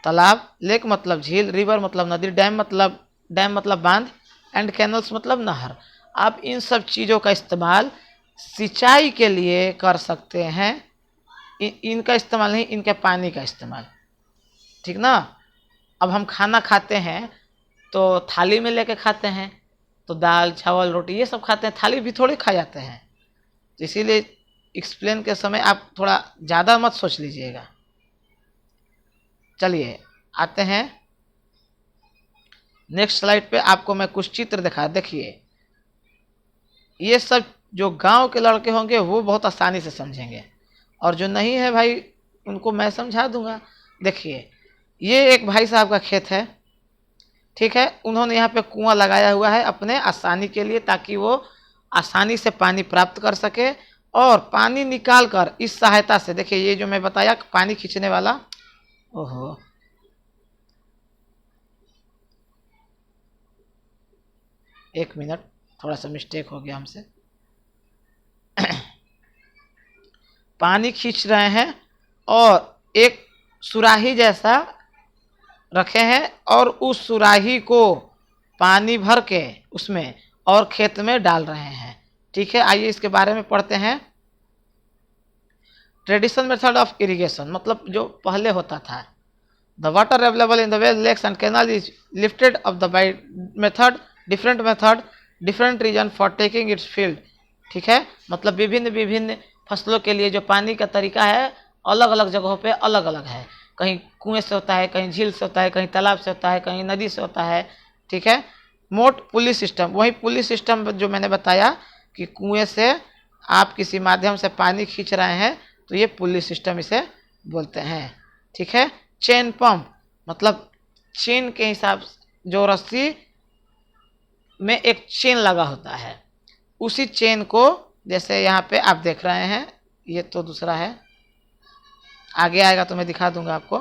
तालाब, लेक मतलब झील, रिवर मतलब नदी, डैम मतलब बांध, एंड कैनल्स मतलब नहर। आप इन सब चीज़ों का इस्तेमाल सिंचाई के लिए कर सकते हैं। इनका इस्तेमाल नहीं, इनके पानी का इस्तेमाल, ठीक ना। अब हम खाना खाते हैं तो थाली में लेके खाते हैं, तो दाल चावल रोटी ये सब खाते हैं, थाली भी थोड़े खा जाते हैं। तो इसीलिए एक्सप्लेन के समय आप थोड़ा ज़्यादा मत सोच लीजिएगा। चलिए आते हैं नेक्स्ट स्लाइड पे। आपको मैं कुछ चित्र दिखा, देखिए ये सब जो गांव के लड़के होंगे वो बहुत आसानी से समझेंगे, और जो नहीं है भाई उनको मैं समझा दूंगा। देखिए ये एक भाई साहब का खेत है, ठीक है, उन्होंने यहाँ पे कुआं लगाया हुआ है अपने आसानी के लिए, ताकि वो आसानी से पानी प्राप्त कर सके, और पानी निकाल कर इस सहायता से, देखिए ये जो मैं बताया पानी खींचने वाला, ओहो एक मिनट, थोड़ा सा मिस्टेक हो गया हमसे। पानी खींच रहे हैं और एक सुराही जैसा रखे हैं, और उस सुराही को पानी भर के उसमें और खेत में डाल रहे हैं, ठीक है। आइए इसके बारे में पढ़ते हैं। ट्रेडिशनल मेथड ऑफ इरिगेशन मतलब जो पहले होता था, the water available in the well, lakes and canal is lifted up the by method, different region for taking its field, ठीक है, मतलब विभिन्न विभिन्न फसलों के लिए जो पानी का तरीका है अलग अलग जगहों पे अलग अलग है। कहीं कुएं से होता है, कहीं झील से होता है, कहीं तालाब से होता है, कहीं नदी से होता है, ठीक है। मोट पुली सिस्टम, वही पुली सिस्टम जो मैंने बताया कि कुएं से आप किसी माध्यम से पानी खींच रहे हैं तो ये पुली सिस्टम इसे बोलते हैं, ठीक है। चेन पंप मतलब चेन के हिसाब से जो रस्सी में एक चेन लगा होता है, उसी चेन को जैसे यहाँ पे आप देख रहे हैं, ये तो दूसरा है, आगे आएगा तो मैं दिखा दूंगा आपको।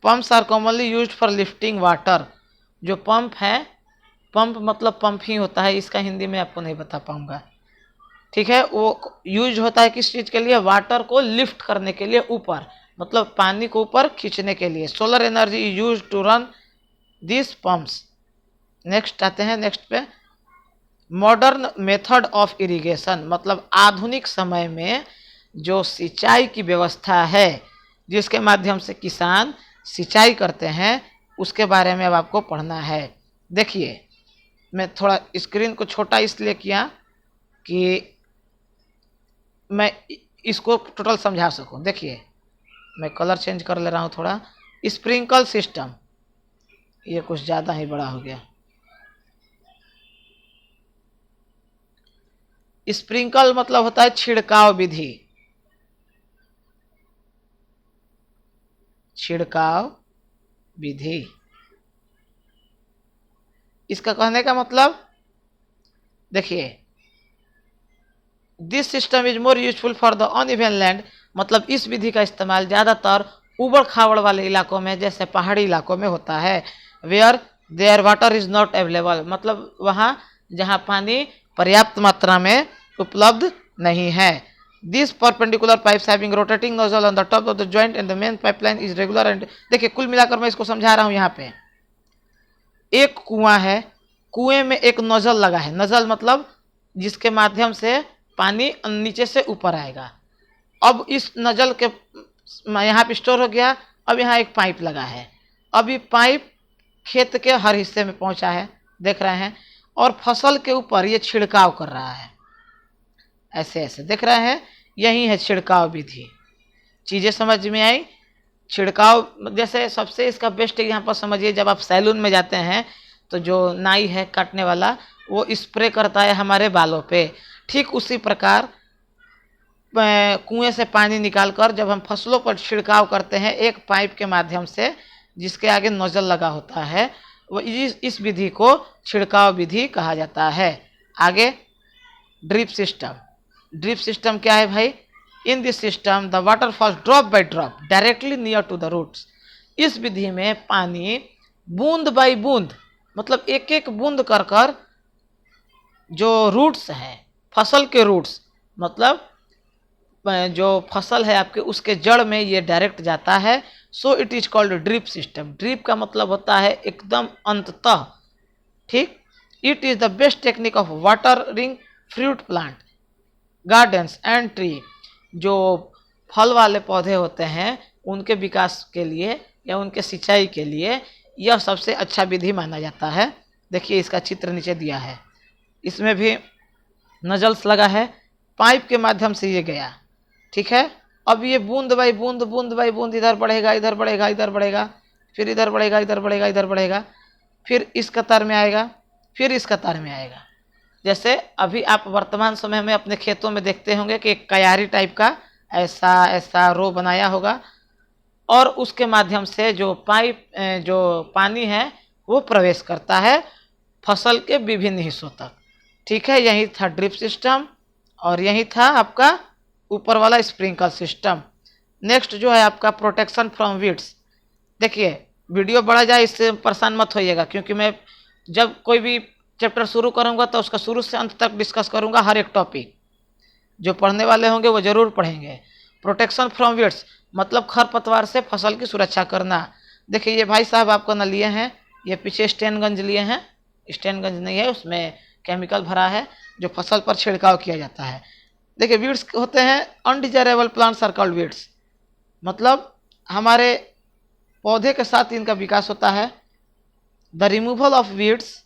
Pumps are commonly used for lifting water, जो पंप है, पंप मतलब पंप ही होता है, इसका हिंदी में आपको नहीं बता पाऊंगा, ठीक है। वो यूज होता है किस चीज़ के लिए, वाटर को लिफ्ट करने के लिए, ऊपर मतलब पानी को ऊपर खींचने के लिए। Solar energy use to run this pumps. Next आते हैं, नेक्स्ट पे मॉडर्न मेथड ऑफ इरिगेशन मतलब आधुनिक समय में जो सिंचाई की व्यवस्था है जिसके माध्यम से किसान सिंचाई करते हैं उसके बारे में अब आपको पढ़ना है। देखिए मैं थोड़ा स्क्रीन को छोटा इसलिए किया कि मैं इसको टोटल समझा सकूं। देखिए मैं कलर चेंज कर ले रहा हूं थोड़ा। स्प्रिंकल सिस्टम, ये कुछ ज़्यादा ही बड़ा हो गया। स्प्रिंकल मतलब होता है छिड़काव विधि, छिड़काव विधि। इसका कहने का मतलब देखिए, this system is more useful for the uneven land, मतलब इस विधि का इस्तेमाल ज़्यादातर उबड़ खाबड़ वाले इलाकों में जैसे पहाड़ी इलाकों में होता है। Where there water is not available, मतलब वहाँ जहाँ पानी पर्याप्त मात्रा में उपलब्ध नहीं है। This perpendicular pipes having rotating nozzle on the top of the joint and the main pipeline is regular and, देखिए कुल मिलाकर मैं इसको समझा रहा हूँ। यहाँ पे एक कुआं है, कुएं में एक नोजल लगा है, नोजल मतलब जिसके माध्यम से पानी नीचे से ऊपर आएगा। अब इस नोजल के यहाँ पे स्टोर हो गया, अब यहाँ एक पाइप लगा है, अभी पाइप खेत के हर हिस्से में पहुंचा है, देख रहे हैं, और फसल के ऊपर ये छिड़काव कर रहा है, ऐसे ऐसे देख रहे हैं। यही है छिड़काव विधि। चीज़ें समझ में आई? छिड़काव जैसे सबसे इसका बेस्ट यहाँ पर समझिए, जब आप सैलून में जाते हैं तो जो नाई है काटने वाला, वो स्प्रे करता है हमारे बालों पे, ठीक उसी प्रकार कुएं से पानी निकालकर जब हम फसलों पर छिड़काव करते हैं एक पाइप के माध्यम से, जिसके आगे नोजल लगा होता है, वो इस विधि को छिड़काव विधि कहा जाता है। आगे ड्रिप सिस्टम। ड्रिप सिस्टम क्या है भाई? In this system the water falls drop by drop directly near to the roots. इस विधि में पानी बूंद बाई बूंद, मतलब एक एक बूंद कर कर जो रूट्स हैं, फसल के रूट्स, मतलब जो फसल है आपके उसके जड़ में ये डायरेक्ट जाता है। So it is called drip system. Drip का मतलब होता है एकदम अंततः, ठीक। It is the best technique of watering fruit plant, gardens and tree. जो फल वाले पौधे होते हैं उनके विकास के लिए या उनके सिंचाई के लिए यह सबसे अच्छा विधि माना जाता है। देखिए इसका चित्र नीचे दिया है, इसमें भी नजल्स लगा है, पाइप के माध्यम से ये गया, ठीक है। अब ये बूंद बाई बूंद, बूंद बाई बूंद इधर बढ़ेगा, इधर बढ़ेगा, इधर बढ़ेगा, फिर इधर बढ़ेगा, इधर बढ़ेगा, इधर बढ़ेगा, फिर इस कतार में आएगा, फिर इस कतार में आएगा। जैसे अभी आप वर्तमान समय में अपने खेतों में देखते होंगे कि एक क्यारी टाइप का ऐसा ऐसा रो बनाया होगा, और उसके माध्यम से जो पाइप जो पानी है वो प्रवेश करता है फसल के विभिन्न हिस्सों तक, ठीक है। यही था ड्रिप सिस्टम, और यही था आपका ऊपर वाला स्प्रिंकल सिस्टम। नेक्स्ट जो है आपका प्रोटेक्शन फ्रॉम वीड्स। देखिए वीडियो बढ़ा जाए इससे परेशान मत होइएगा, क्योंकि मैं जब कोई भी चैप्टर शुरू करूंगा तो उसका शुरू से अंत तक डिस्कस करूंगा, हर एक टॉपिक। जो पढ़ने वाले होंगे वो जरूर पढ़ेंगे। प्रोटेक्शन फ्रॉम वीड्स मतलब खरपतवार से फसल की सुरक्षा करना। देखिए ये भाई साहब आपको न लिए हैं, ये पीछे स्टेनगंज लिए हैं, स्टेनगंज नहीं है, उसमें केमिकल भरा है जो फसल पर छिड़काव किया जाता है। देखिए वीड्स होते हैं undesirable plants are called weeds, मतलब हमारे पौधे के साथ इनका विकास होता है। The removal of weeds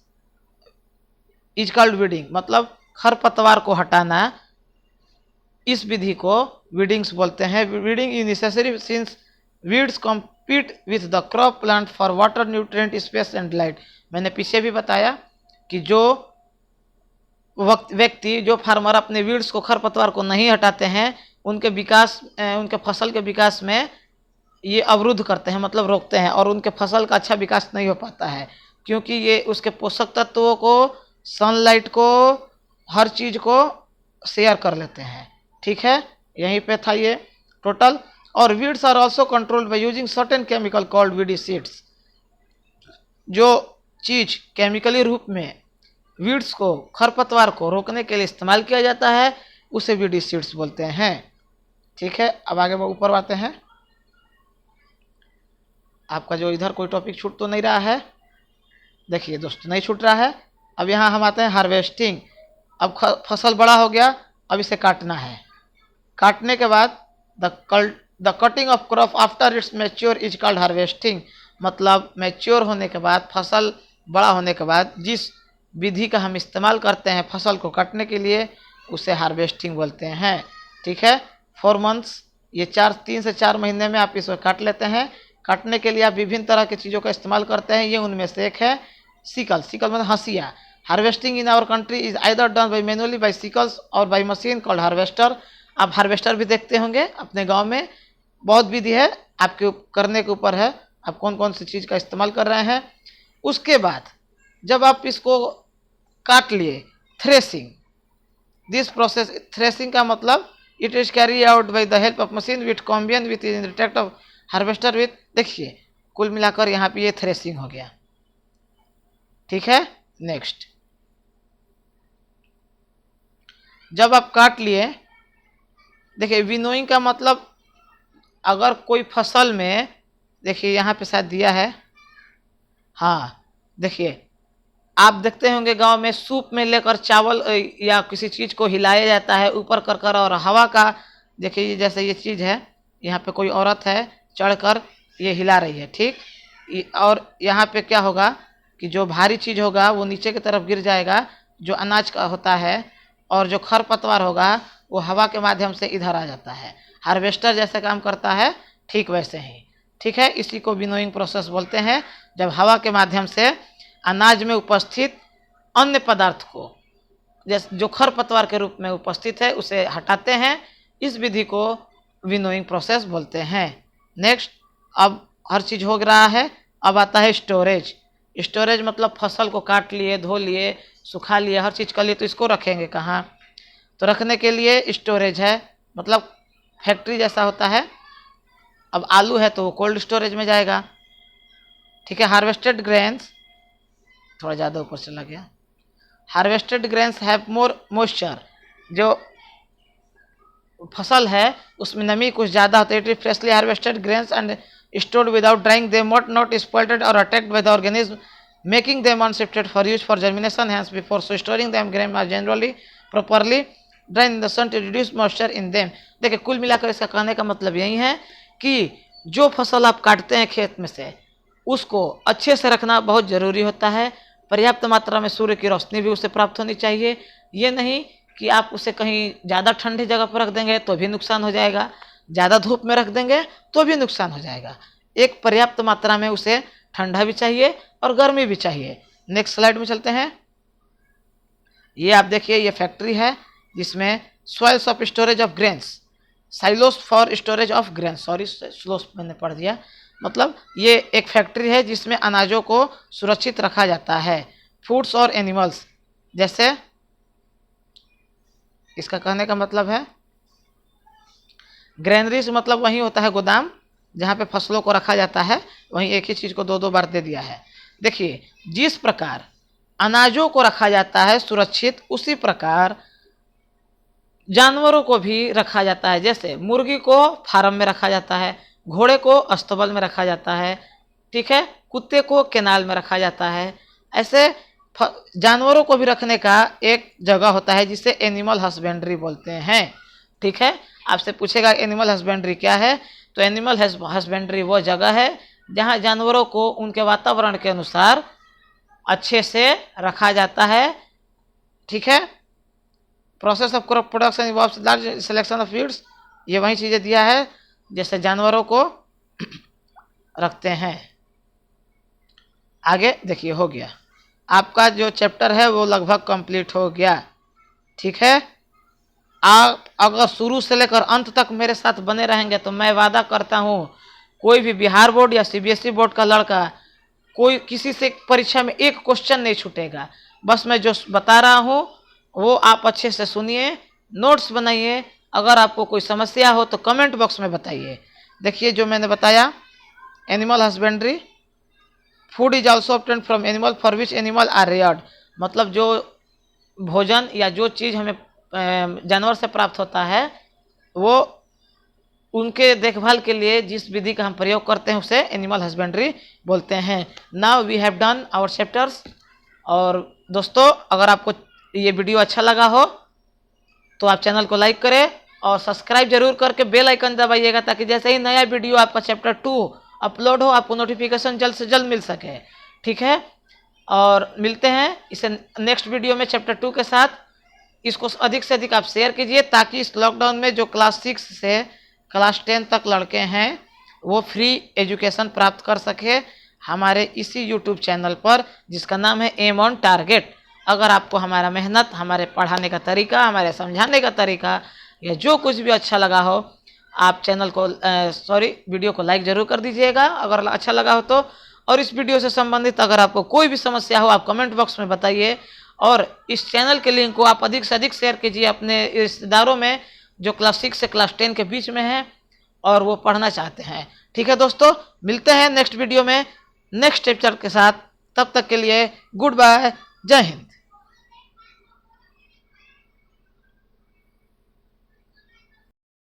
is called weeding, मतलब खरपतवार को हटाना, इस विधि को वीडिंग्स बोलते हैं। Weeding is necessary since weeds compete with the crop plant for water, nutrient, space and light. मैंने पीछे भी बताया कि जो व्यक्ति, जो फार्मर अपने वीड्स को, खरपतवार को नहीं हटाते हैं, उनके विकास, उनके फसल के विकास में ये अवरुद्ध करते हैं, मतलब रोकते हैं, और उनके फसल का अच्छा विकास नहीं हो पाता है, क्योंकि ये उसके पोषक तत्वों को, सनलाइट को, हर चीज़ को शेयर कर लेते हैं, ठीक है। यहीं पे था ये टोटल। और weeds are also controlled by using certain chemical called weedicides. जो चीज़ केमिकली रूप में वीड्स को, खरपतवार को रोकने के लिए इस्तेमाल किया जाता है उसे वीडिसाइड्स बोलते हैं, ठीक है। अब आगे वो ऊपर आते हैं। आपका जो इधर कोई टॉपिक छूट तो नहीं रहा है? देखिए दोस्तों नहीं छूट रहा है। अब यहाँ हम आते हैं हार्वेस्टिंग। अब फसल बड़ा हो गया, अब इसे काटना है। काटने के बाद the cutting of crop after it's mature is called harvesting, मतलब मैच्योर होने के बाद, फसल बड़ा होने के बाद जिस विधि का हम इस्तेमाल करते हैं फसल को काटने के लिए उसे हार्वेस्टिंग बोलते हैं, ठीक है। 4 मंथ्स, ये 3 से 4 महीने में आप इसको काट लेते हैं। काटने के लिए आप विभिन्न तरह की चीज़ों का इस्तेमाल करते हैं, ये उनमें से एक है सिकल। सिकल मतलब हंसिया। Harvesting in our country is either done by manually by sickles और बाई मशीन कॉल्ड हार्वेस्टर। आप हार्वेस्टर भी देखते होंगे अपने गांव में, बहुत विधि है, आपके करने के ऊपर है आप कौन कौन सी चीज़ का इस्तेमाल कर रहे हैं। उसके बाद जब आप इसको काट लिए, थ्रेसिंग। दिस प्रोसेस, थ्रेसिंग का मतलब it is carry out by the help of machine with combine with in tract of harvester with. देखिए कुल मिलाकर यहाँ पे ये थ्रेसिंग हो गया, ठीक है। नेक्स्ट, जब आप काट लिए, देखिए विनोइंग का मतलब अगर कोई फसल में, देखिए यहाँ पे शायद दिया है, हाँ देखिए आप देखते होंगे गांव में सूप में लेकर चावल या किसी चीज़ को हिलाया जाता है ऊपर कर कर, और हवा का, देखिए ये जैसे ये चीज़ है, यहाँ पे कोई औरत है चढ़कर ये हिला रही है, ठीक। और यहाँ पे क्या होगा कि जो भारी चीज़ होगा वो नीचे की तरफ गिर जाएगा, जो अनाज का होता है, और जो खरपतवार होगा वो हवा के माध्यम से इधर आ जाता है। हार्वेस्टर जैसे काम करता है ठीक वैसे ही। ठीक है, इसी को विनोइंग प्रोसेस बोलते हैं, जब हवा के माध्यम से अनाज में उपस्थित अन्य पदार्थ को, जैसे जो खरपतवार के रूप में उपस्थित है, उसे हटाते हैं। इस विधि को विनोइंग प्रोसेस बोलते हैं। नेक्स्ट, अब हर चीज़ हो रहा है, अब आता है स्टोरेज। स्टोरेज मतलब फसल को काट लिए, धो लिए, सुखा लिए, हर चीज़ कर लिए, तो इसको रखेंगे कहाँ? तो रखने के लिए स्टोरेज है, मतलब फैक्ट्री जैसा होता है। अब आलू है तो वो कोल्ड स्टोरेज में जाएगा। ठीक है, हार्वेस्टेड ग्रेन्स, थोड़ा ज़्यादा ऊपर चला गया। Harvested grains have more moisture, जो फसल है उसमें नमी कुछ ज़्यादा होती है। It is freshly harvested grains and stored without drying, they might not spoiled or attacked by the organism, making them unsuited for use for germination. Hence, before storing them, grains are generally properly dried in the sun to reduce moisture in them. देखिए, कुल मिलाकर इसका कहने का मतलब यही है कि जो फसल आप काटते हैं खेत में से, उसको अच्छे से रखना बहुत ज़रूरी होता है। पर्याप्त मात्रा में सूर्य की रोशनी भी उसे प्राप्त होनी चाहिए। ये नहीं कि आप उसे कहीं ज़्यादा ठंडी जगह पर रख देंगे तो भी नुकसान हो जाएगा, ज़्यादा धूप में रख देंगे तो भी नुकसान हो जाएगा। एक पर्याप्त मात्रा में उसे ठंडा भी चाहिए और गर्मी भी चाहिए। नेक्स्ट स्लाइड में चलते हैं। ये आप देखिए, ये फैक्ट्री है जिसमें soils of storage of grains, silos for storage of grains, sorry silos मैंने पढ़ दिया, मतलब ये एक फैक्ट्री है जिसमें अनाजों को सुरक्षित रखा जाता है। फूड्स और एनिमल्स, जैसे इसका कहने का मतलब है ग्रेनरीज मतलब वही होता है गोदाम जहाँ पे फसलों को रखा जाता है, वहीं एक ही चीज़ को दो दो बार दे दिया है। देखिए, जिस प्रकार अनाजों को रखा जाता है सुरक्षित, उसी प्रकार जानवरों को भी रखा जाता है। जैसे मुर्गी को फार्म में रखा जाता है, घोड़े को अस्तबल में रखा जाता है, ठीक है, कुत्ते को केनाल में रखा जाता है। ऐसे जानवरों को भी रखने का एक जगह होता है जिसे एनिमल हस्बेंड्री बोलते हैं। ठीक है, आपसे पूछेगा एनिमल हस्बेंड्री क्या है, तो एनिमल हस्बेंड्री वो जगह है जहाँ जानवरों को उनके वातावरण के अनुसार अच्छे से रखा जाता है। ठीक है, process of crop production involves large selection of feeds, ये वही चीज़ें दिया है जैसे जानवरों को रखते हैं। आगे देखिए, हो गया आपका जो चैप्टर है वो लगभग कंप्लीट हो गया। ठीक है, आप अगर शुरू से लेकर अंत तक मेरे साथ बने रहेंगे तो मैं वादा करता हूँ कोई भी बिहार बोर्ड या सीबीएसई बोर्ड का लड़का, कोई किसी से परीक्षा में एक क्वेश्चन नहीं छूटेगा। बस मैं जो बता रहा हूँ वो आप अच्छे से सुनिए, नोट्स बनाइए। अगर आपको कोई समस्या हो तो कमेंट बॉक्स में बताइए। देखिए, जो मैंने बताया, animal husbandry, food is also obtained from animal for which animal are reared, मतलब जो भोजन या जो चीज़ हमें जानवर से प्राप्त होता है वो उनके देखभाल के लिए जिस विधि का हम प्रयोग करते हैं उसे एनिमल हस्बेंड्री बोलते हैं। Now we have done our chapters. और दोस्तों, अगर आपको ये वीडियो अच्छा लगा हो तो आप चैनल को लाइक करें और सब्सक्राइब जरूर करके बेल आइकन दबाइएगा, ताकि जैसे ही नया वीडियो आपका चैप्टर 2 अपलोड हो आपको नोटिफिकेशन जल्द से जल्द मिल सके। ठीक है, और मिलते हैं इसे नेक्स्ट वीडियो में चैप्टर 2 के साथ। इसको अधिक से अधिक आप शेयर कीजिए ताकि इस लॉकडाउन में जो क्लास 6 से क्लास 10 तक लड़के हैं वो फ्री एजुकेशन प्राप्त कर सके हमारे इसी यूट्यूब चैनल पर, जिसका नाम है एम ऑन टारगेट। अगर आपको हमारा मेहनत, हमारे पढ़ाने का तरीका, हमारे समझाने का तरीका या जो कुछ भी अच्छा लगा हो, आप चैनल को वीडियो को लाइक ज़रूर कर दीजिएगा अगर अच्छा लगा हो तो। और इस वीडियो से संबंधित अगर आपको कोई भी समस्या हो आप कमेंट बॉक्स में बताइए। और इस चैनल के लिंक को आप अधिक से अधिक शेयर कीजिए अपने रिश्तेदारों में जो क्लास 6 से क्लास 10 के बीच में हैं और वो पढ़ना चाहते हैं। ठीक है दोस्तों, मिलते हैं नेक्स्ट वीडियो में नेक्स्ट चैप्टर के साथ। तब तक के लिए गुड बाय, जय हिंद।